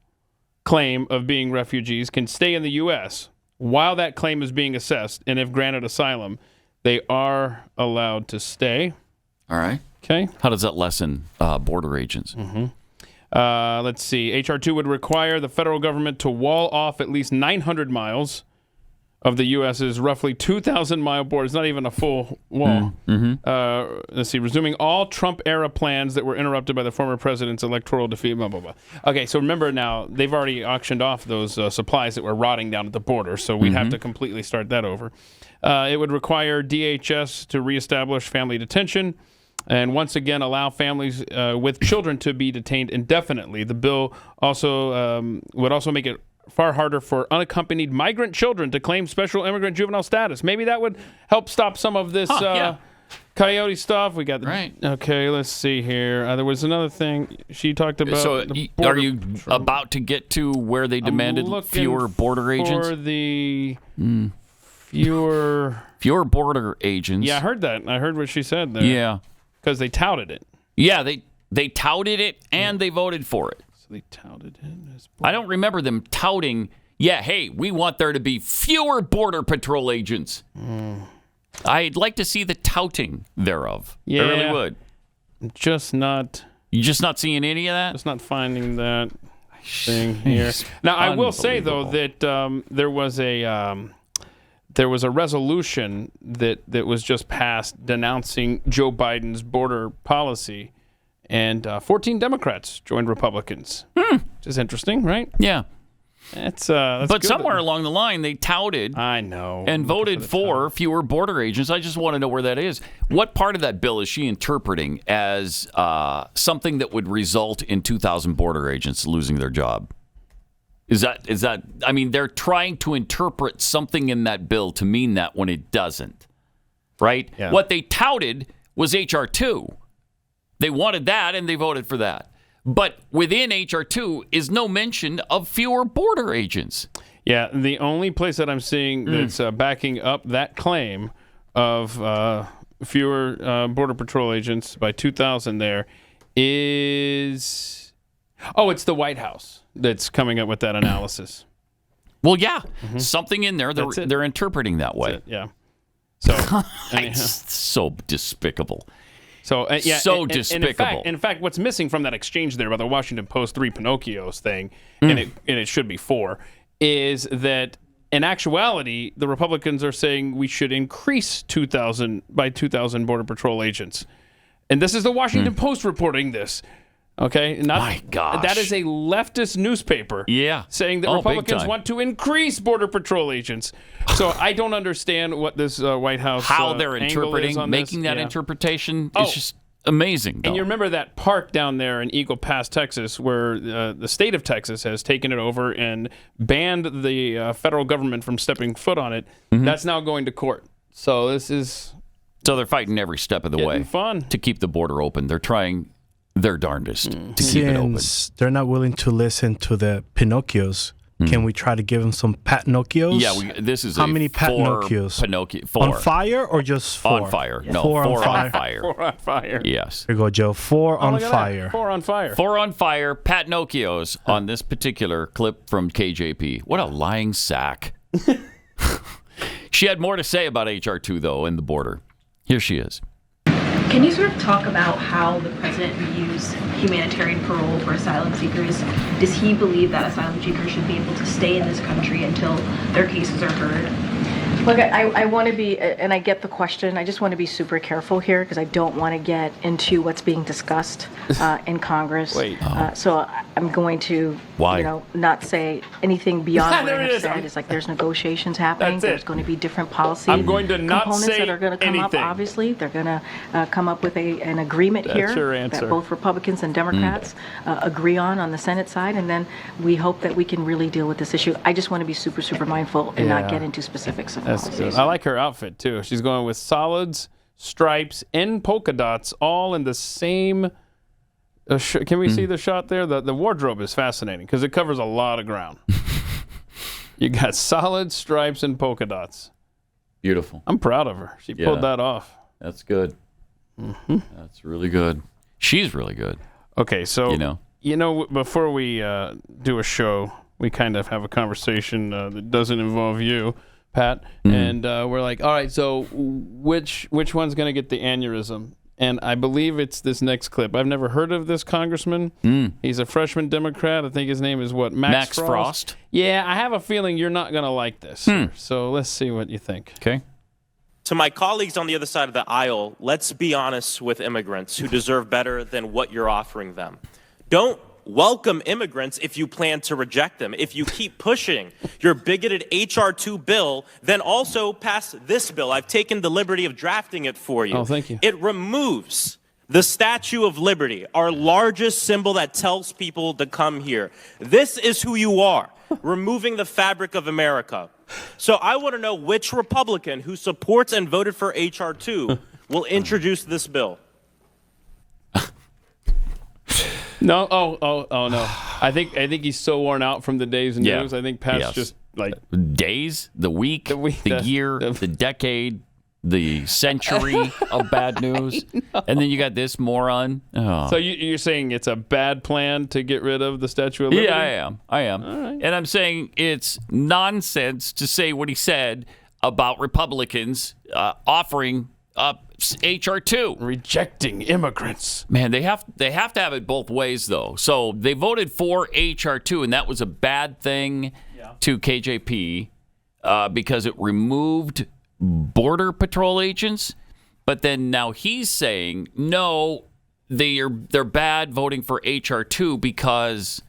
claim of being refugees can stay in the U.S. while that claim is being assessed, and if granted asylum, they are allowed to stay. All right. Okay. How does that lessen border agents? Let's see. HR 2 would require the federal government to wall off at least 900 miles of the U.S.'s roughly 2,000-mile border. It's not even a full wall. Let's see. Resuming all Trump-era plans that were interrupted by the former president's electoral defeat, blah, blah, blah. Okay, so remember now, they've already auctioned off those supplies that were rotting down at the border, so we'd have to completely start that over. It would require DHS to reestablish family detention and once again allow families with children to be detained indefinitely. The bill also would also make it far harder for unaccompanied migrant children to claim special immigrant juvenile status. Maybe that would help stop some of this coyote stuff. We got Okay, let's see here. There was another thing she talked about. So are you about to get to where they demanded fewer border agents? For the fewer border agents. Yeah, I heard that. I heard what she said there. Yeah. Because they touted it. Yeah, they touted it and they voted for it. They touted it. I don't remember them touting, hey, we want there to be fewer Border Patrol agents. I'd like to see the touting thereof. Yeah. I really would. You're just not seeing any of that? Just not finding that thing here. Now, I will say, though, that there was a resolution that was just passed denouncing Joe Biden's border policy. And 14 Democrats joined Republicans, which is interesting, right? Yeah. That's but good. somewhere along the line, they touted and voted for fewer border agents. I just want to know where that is. What part of that bill is she interpreting as something that would result in 2,000 border agents losing their job? Is that? I mean, they're trying to interpret something in that bill to mean that when it doesn't, right? Yeah. What they touted was H.R. 2. They wanted that, and they voted for that. But within H.R. 2 is no mention of fewer border agents. Yeah, the only place that I'm seeing that's backing up that claim of fewer Border Patrol agents by 2,000 there is... Oh, it's the White House that's coming up with that analysis. Well, yeah, something in there they're interpreting that way. Yeah. So, it's so despicable. So despicable. In fact, what's missing from that exchange there about the Washington Post 3 Pinocchios thing, and it should be 4, is that in actuality, the Republicans are saying we should increase 2,000 Border Patrol agents, and this is the Washington Post reporting this. Okay, my gosh, that is a leftist newspaper. Yeah, saying that Republicans want to increase Border Patrol agents. So I don't understand what this White House how they're interpreting, making that interpretation is just amazing. And you remember that park down there in Eagle Pass, Texas, where the state of Texas has taken it over and banned the federal government from stepping foot on it. That's now going to court. So this is they're fighting every step of the way to keep the border open. They're trying their darndest to keep it open. They're not willing to listen to the Pinocchios. Can we try to give them some Patnocchios? Yeah, this is how many Patnocchios? On fire or just 4? On fire. Yeah. No, 4 on fire. 4 on fire. Yes. Here you go, Joe. 4 on fire. 4 on fire. 4 on fire. Patnocchios on this particular clip from KJP. What a lying sack. She had more to say about H.R. 2, though, and the border. Here she is. Can you sort of talk about how the president views humanitarian parole for asylum seekers? Does he believe that asylum seekers should be able to stay in this country until their cases are heard? Look, I want to be, and I get the question, I just want to be super careful here because I don't want to get into what's being discussed in Congress. So I'm going to, not say anything beyond what I have said. It's like there's negotiations happening. There's going to be different policy components that are going to come up, obviously. They're going to come up with an agreement here that both Republicans and Democrats agree on the Senate side, and then we hope that we can really deal with this issue. I just want to be super, super mindful and not get into specifics of policies. I like her outfit, too. She's going with solids, stripes, and polka dots, all in the same... Can we see the shot there? The wardrobe is fascinating because it covers a lot of ground. You got solid stripes and polka dots. Beautiful. I'm proud of her. She pulled that off. That's good. That's really good. She's really good. Okay, so before we do a show, we kind of have a conversation that doesn't involve you, Pat, and we're like, all right, so which one's going to get the aneurysm? And I believe it's this next clip. I've never heard of this congressman. He's a freshman Democrat. I think his name is what? Max Frost? Yeah, I have a feeling you're not going to like this. So let's see what you think. Okay. To my colleagues on the other side of the aisle, let's be honest with immigrants who deserve better than what you're offering them. Don't welcome immigrants if you plan to reject them. If you keep pushing your bigoted H.R. 2 bill, then also pass this bill. I've taken the liberty of drafting it for you. Oh, thank you. It removes the Statue of Liberty, our largest symbol that tells people to come here. This is who you are, removing the fabric of America. So I want to know which Republican who supports and voted for H.R. 2 will introduce this bill. No, oh no. I think he's so worn out from the days and news. I think Pat's just like days, the week, the year, the decade, the century of bad news, and then you got this moron. Oh. So you're saying it's a bad plan to get rid of the Statue of Liberty? Yeah, I am. All right. And I'm saying it's nonsense to say what he said about Republicans offering up H.R. 2. Rejecting immigrants. Man, they have to have it both ways, though. So they voted for H.R. 2, and that was a bad thing to KJP because it removed Border Patrol agents. But then now he's saying, no, they're bad voting for H.R. 2 because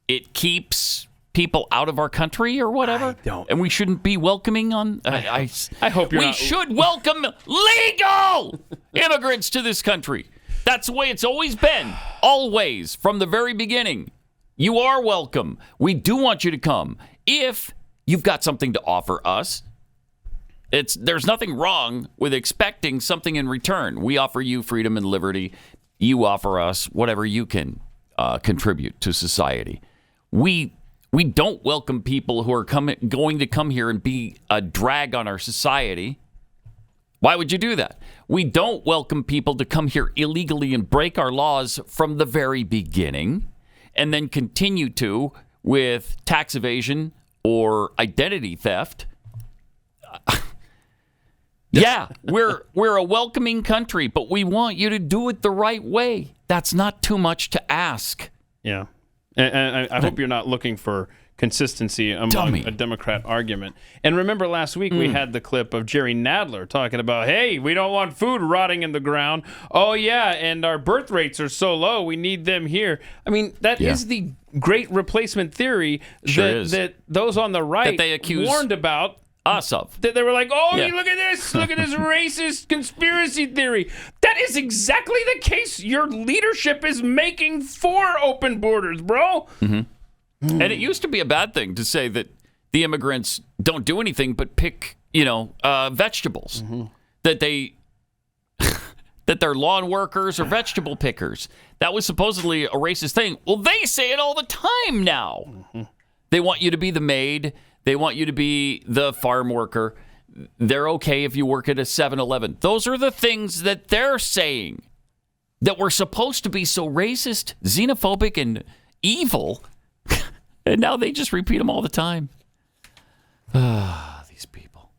it keeps people out of our country or whatever. And we shouldn't be welcoming on. I hope you're we not. should welcome legal immigrants to this country. That's the way it's always been, always, from the very beginning. You are welcome. We do want you to come if you've got something to offer us. There's nothing wrong with expecting something in return. We offer you freedom and liberty. You offer us whatever you can contribute to society. We don't welcome people who are going to come here and be a drag on our society. Why would you do that? We don't welcome people to come here illegally and break our laws from the very beginning and then continue to with tax evasion or identity theft. Yeah, we're a welcoming country, but we want you to do it the right way. That's not too much to ask. Yeah. And I hope you're not looking for consistency among a Democrat argument. And remember last week we had the clip of Jerry Nadler talking about, hey, we don't want food rotting in the ground. Oh, yeah, and our birth rates are so low, we need them here. I mean, that is the great replacement theory that those on the right that they accuse warned about. Us of. They were like, oh, look at this racist conspiracy theory. That is exactly the case your leadership is making for open borders, bro. And it used to be a bad thing to say that the immigrants don't do anything but pick, vegetables. That they're lawn workers or vegetable pickers. That was supposedly a racist thing. Well, they say it all the time now. They want you to be the maid. They want you to be the farm worker. They're okay if you work at a 7-Eleven. Those are the things that they're saying that we're supposed to be so racist, xenophobic, and evil. And now they just repeat them all the time. These people.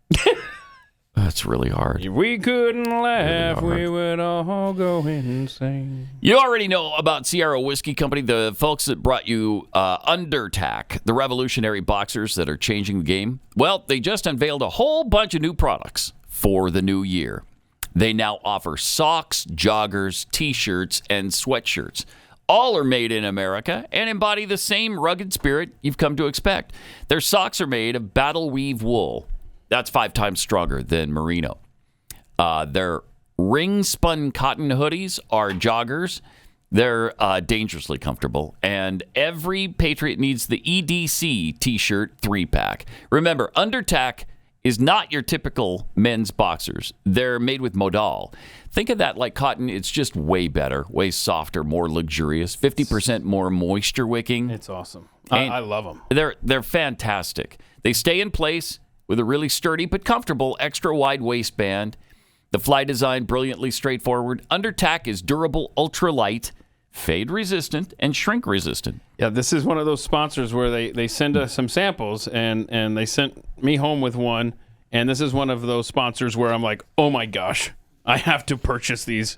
That's really hard. If we couldn't laugh, we would all go insane. You already know about Sierra Whiskey Company, the folks that brought you Undertack, the revolutionary boxers that are changing the game. Well, they just unveiled a whole bunch of new products for the new year. They now offer socks, joggers, T-shirts, and sweatshirts. All are made in America and embody the same rugged spirit you've come to expect. Their socks are made of battle weave wool. That's 5 times stronger than merino. Their ring-spun cotton hoodies are joggers. They're dangerously comfortable. And every patriot needs the EDC T-shirt 3-pack. Remember, Undertack is not your typical men's boxers. They're made with modal. Think of that like cotton. It's just way better, way softer, more luxurious, 50% more moisture wicking. It's awesome. I love them. They're fantastic. They stay in place with a really sturdy but comfortable extra wide waistband. The fly design, brilliantly straightforward. Undertack is durable, ultralight, fade resistant, and shrink resistant. Yeah, this is one of those sponsors where they send us some samples, and they sent me home with one. And this is one of those sponsors where I'm like, oh my gosh, I have to purchase these,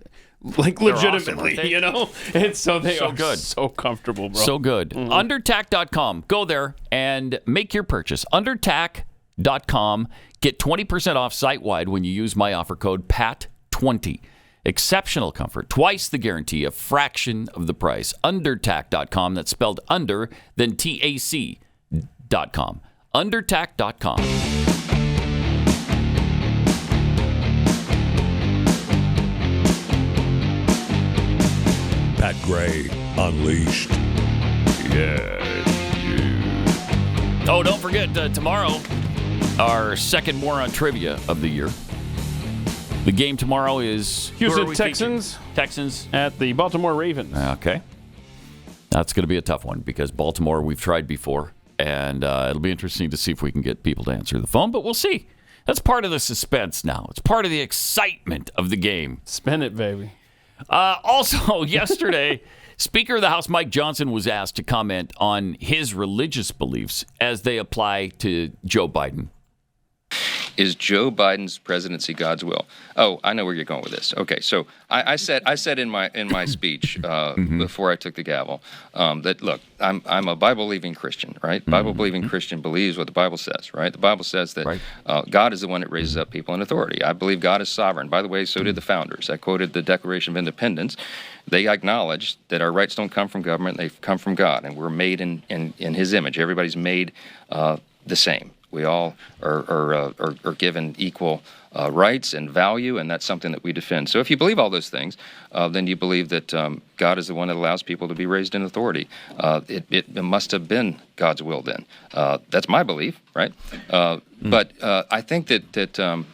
like, legitimately, awesome, And so they are good. so comfortable, bro. So good. Undertac.com. Go there and make your purchase. Undertac.com. Get 20% off site-wide when you use my offer code PAT20. Exceptional comfort. Twice the guarantee. A fraction of the price. Undertac.com. That's spelled under, then TAC.com. Undertac.com. Pat Gray Unleashed. Yeah. Oh, don't forget, tomorrow, our second moron trivia of the year. The game tomorrow is Houston Texans. Texans at the Baltimore Ravens. Okay. That's going to be a tough one because Baltimore we've tried before, and it'll be interesting to see if we can get people to answer the phone, but we'll see. That's part of the suspense now. It's part of the excitement of the game. Spin it, baby. Also, yesterday, Speaker of the House Mike Johnson was asked to comment on his religious beliefs as they apply to Joe Biden. Is Joe Biden's presidency God's will? Oh, I know where you're going with this. Okay, so I said in my speech before I took the gavel that look, I'm a Bible-believing Christian, right? Bible-believing Christian believes what the Bible says, right? The Bible says that God is the one that raises up people in authority. I believe God is sovereign. By the way, so did the founders. I quoted the Declaration of Independence. They acknowledged that our rights don't come from government; they come from God, and we're made in His image. Everybody's made the same. We all are given equal rights and value, and that's something that we defend. So if you believe all those things, then you believe that God is the one that allows people to be raised in authority. It must have been God's will then. That's my belief, right? But I think that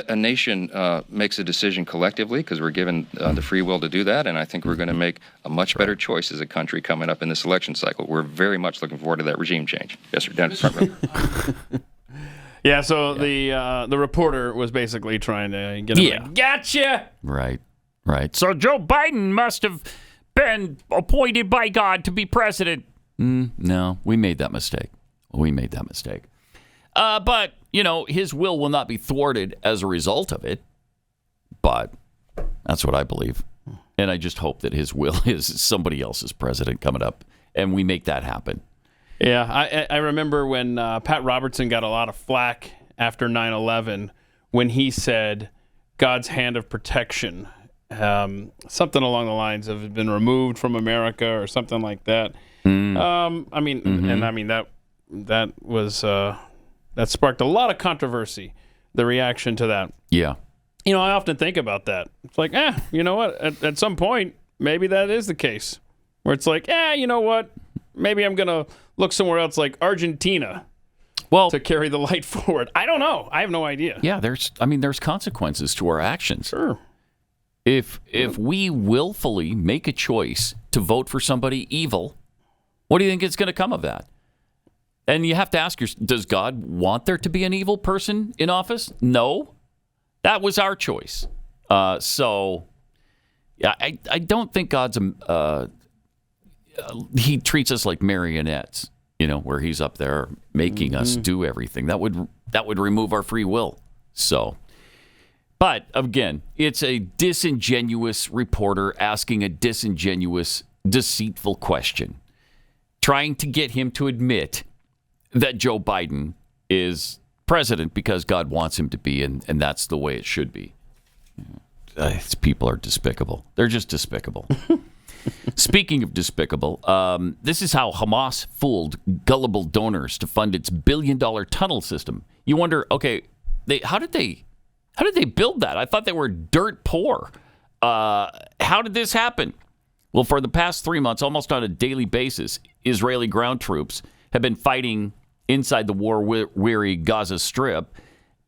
a nation makes a decision collectively because we're given the free will to do that, and I think we're going to make a much better choice as a country coming up in this election cycle. We're very much looking forward to that regime change. Yes, sir. Down to the front row. Yeah, so the reporter was basically trying to get him like, gotcha! Right. So Joe Biden must have been appointed by God to be president. No, we made that mistake. But, his will not be thwarted as a result of it. But that's what I believe. And I just hope that his will is somebody else's president coming up, and we make that happen. Yeah, I remember when Pat Robertson got a lot of flack after 9/11 when he said God's hand of protection, something along the lines of been removed from America or something like that. That was... that sparked a lot of controversy, the reaction to that. Yeah. I often think about that. It's like, you know what? At some point, maybe that is the case. Where it's like, you know what? Maybe I'm going to look somewhere else like Argentina to carry the light forward. I don't know. I have no idea. Yeah, there's consequences to our actions. Sure. If we willfully make a choice to vote for somebody evil, what do you think is going to come of that? And you have to ask yourself, does God want there to be an evil person in office? No. That was our choice. I don't think God's... he treats us like marionettes, where he's up there making us do everything. That would remove our free will. So, but again, it's a disingenuous reporter asking a disingenuous, deceitful question, trying to get him to admit that Joe Biden is president because God wants him to be, and that's the way it should be. These people are despicable. They're just despicable. Speaking of despicable, this is how Hamas fooled gullible donors to fund its billion-dollar tunnel system. You wonder, okay, how did they build that? I thought they were dirt poor. How did this happen? Well, for the past 3 months, almost on a daily basis, Israeli ground troops have been fighting inside the war-weary Gaza Strip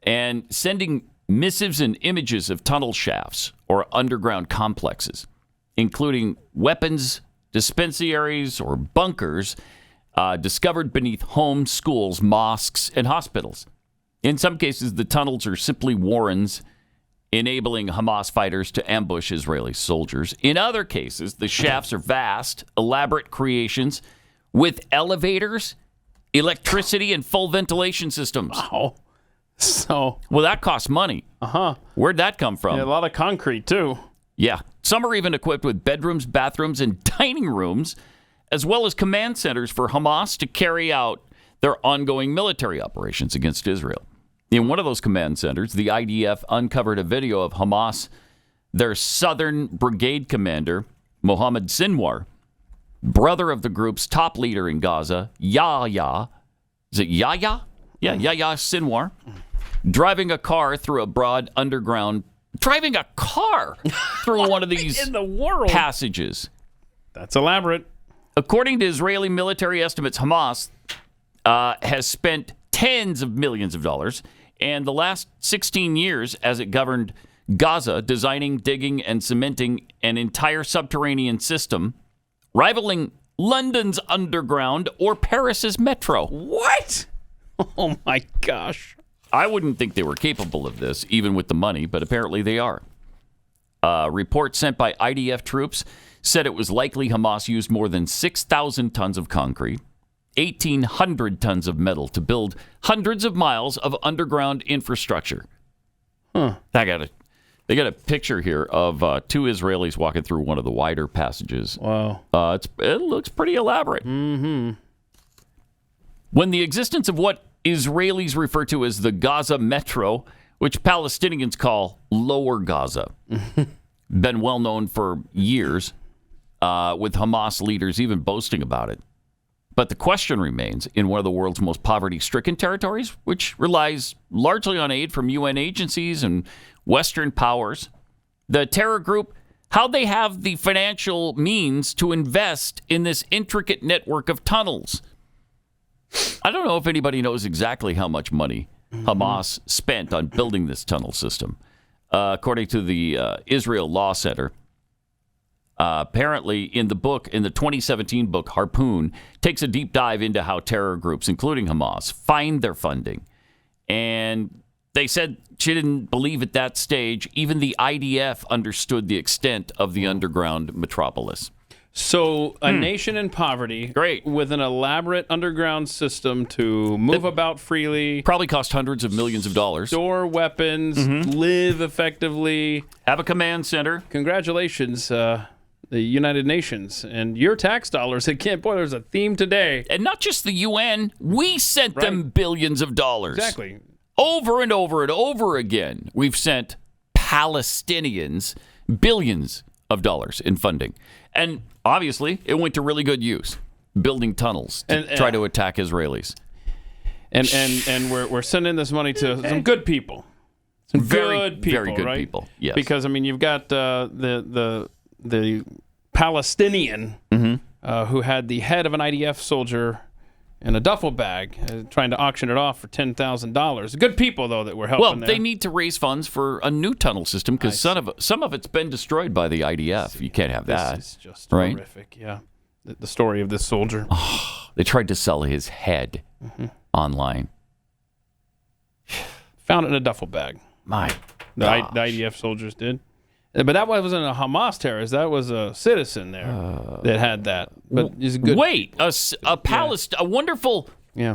and sending missives and images of tunnel shafts or underground complexes, including weapons dispensaries or bunkers discovered beneath homes, schools, mosques, and hospitals. In some cases, the tunnels are simply warrens enabling Hamas fighters to ambush Israeli soldiers. In other cases, the shafts are vast, elaborate creations with elevators, electricity, and full ventilation systems. Wow. So, well, that costs money. Where'd that come from? Yeah, a lot of concrete, too. Yeah. Some are even equipped with bedrooms, bathrooms, and dining rooms, as well as command centers for Hamas to carry out their ongoing military operations against Israel. In one of those command centers, the IDF uncovered a video of Hamas, their southern brigade commander, Mohammed Sinwar, brother of the group's top leader in Gaza, Yahya. Is it Yahya? Yeah, Yahya Sinwar, driving a car through a broad underground, driving a car through one of these in the world? Passages. That's elaborate. According to Israeli military estimates, Hamas has spent tens of millions of dollars and the last 16 years as it governed Gaza, designing, digging, and cementing an entire subterranean system rivaling London's underground or Paris's metro. What? Oh, my gosh. I wouldn't think they were capable of this, even with the money, but apparently they are. A report sent by IDF troops said it was likely Hamas used more than 6,000 tons of concrete, 1,800 tons of metal to build hundreds of miles of underground infrastructure. They got a picture here of two Israelis walking through one of the wider passages. Wow. It looks pretty elaborate. Mm-hmm. When the existence of what Israelis refer to as the Gaza Metro, which Palestinians call Lower Gaza, been well known for years, with Hamas leaders even boasting about it. But the question remains, in one of the world's most poverty-stricken territories, which relies largely on aid from UN agencies and Western powers, the terror group, how they have the financial means to invest in this intricate network of tunnels. I don't know if anybody knows exactly how much money Hamas spent on building this tunnel system. According to the Israel Law Center, apparently in the 2017 book, Harpoon takes a deep dive into how terror groups, including Hamas, find their funding. And they said she didn't believe at that stage even the IDF understood the extent of the underground metropolis. So a nation in poverty, great, with an elaborate underground system to move about freely, probably cost hundreds of millions of dollars, store weapons, live effectively, have a command center. Congratulations, the United Nations and your tax dollars. Again, boy, there's a theme today. And not just the UN, we sent them billions of dollars. Exactly. Over and over and over again, we've sent Palestinians billions of dollars in funding. And obviously, it went to really good use, building tunnels to try to attack Israelis. And we're sending this money to some good people. Some good people, very good right? people, yes. Because, I mean, you've got the Palestinian who had the head of an IDF soldier in a duffel bag, trying to auction it off for $10,000. Good people, though, that were helping. Well, they need to raise funds for a new tunnel system because some of it's been destroyed by the IDF. You can't have that. This is just right? horrific, yeah. The story of this soldier. Oh, they tried to sell his head online. Found it in a duffel bag. My The IDF soldiers did. But that wasn't a Hamas terrorist. That was a citizen there that had that. But he's a good. Wait, a wonderful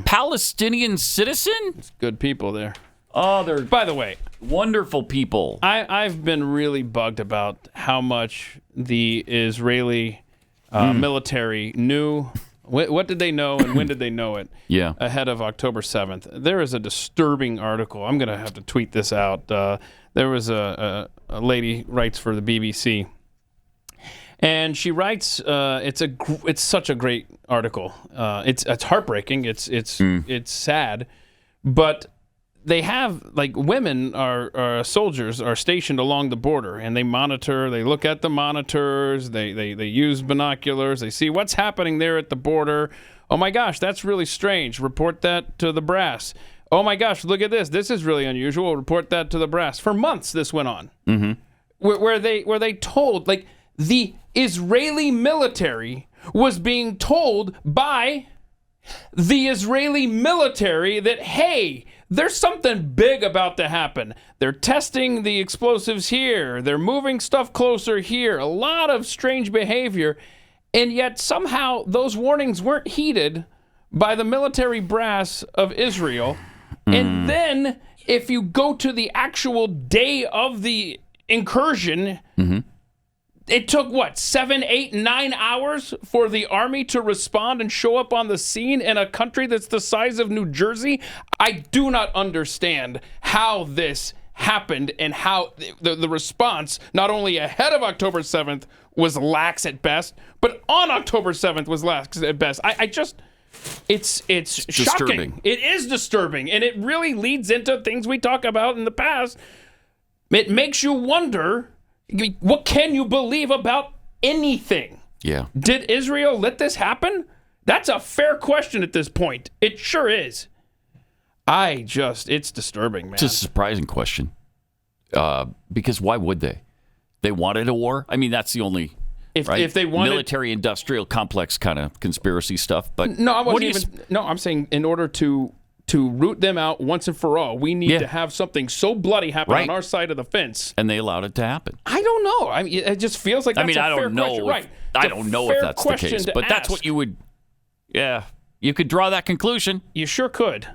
Palestinian citizen? It's good people there. Oh, they're, by the way, wonderful people. I've been really bugged about how much the Israeli military knew. What did they know and when did they know it? Yeah. Ahead of October 7th. There is a disturbing article. I'm going to have to tweet this out. There was a lady writes for the BBC, and she writes. It's such a great article. It's heartbreaking. It's sad, but they have, like, women are soldiers are stationed along the border, and they monitor. They look at the monitors. They use binoculars. They see what's happening there at the border. Oh my gosh, that's really strange. Report that to the brass. Oh my gosh, look at this. This is really unusual. Report that to the brass. For months, this went on. Where they told, like, the Israeli military was being told by the Israeli military that, hey, there's something big about to happen. They're testing the explosives here. They're moving stuff closer here. A lot of strange behavior. And yet somehow those warnings weren't heeded by the military brass of Israel. And then if you go to the actual day of the incursion, it took, 7, 8, 9 hours for the army to respond and show up on the scene in a country that's the size of New Jersey? I do not understand how this happened and how the response, not only ahead of October 7th, was lax at best, but on October 7th was lax at best. It's shocking. Disturbing. It is disturbing, and it really leads into things we talk about in the past. It makes you wonder, what can you believe about anything? Yeah. Did Israel let this happen? That's a fair question at this point. It sure is. It's disturbing, man. It's a surprising question. Because why would they? They wanted a war? I mean, that's the only... If they wanted military-industrial complex kind of conspiracy stuff, but no, I'm saying in order to root them out once and for all, we need to have something so bloody happen on our side of the fence. And they allowed it to happen. I don't know. I mean, it just feels like that's a fair question. Right? I don't know if that's the case, but that's what you would. Yeah, you could draw that conclusion. You sure could.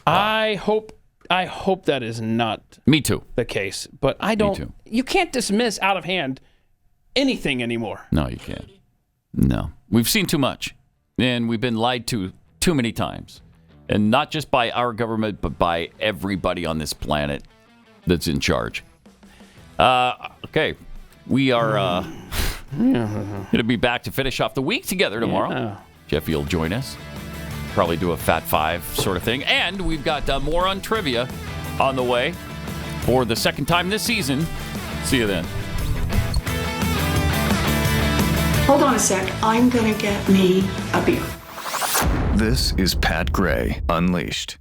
I hope that is not. Me too. The case, but I don't. Me too. You can't dismiss out of hand anything anymore. No, you can't. No. We've seen too much. And we've been lied to too many times. And not just by our government, but by everybody on this planet that's in charge. Okay. We are going to be back to finish off the week together tomorrow. Yeah. Jeffy will join us. Probably do a Fat Five sort of thing. And we've got more on trivia on the way for the second time this season. See you then. Hold on a sec. I'm going to get me a beer. This is Pat Gray Unleashed.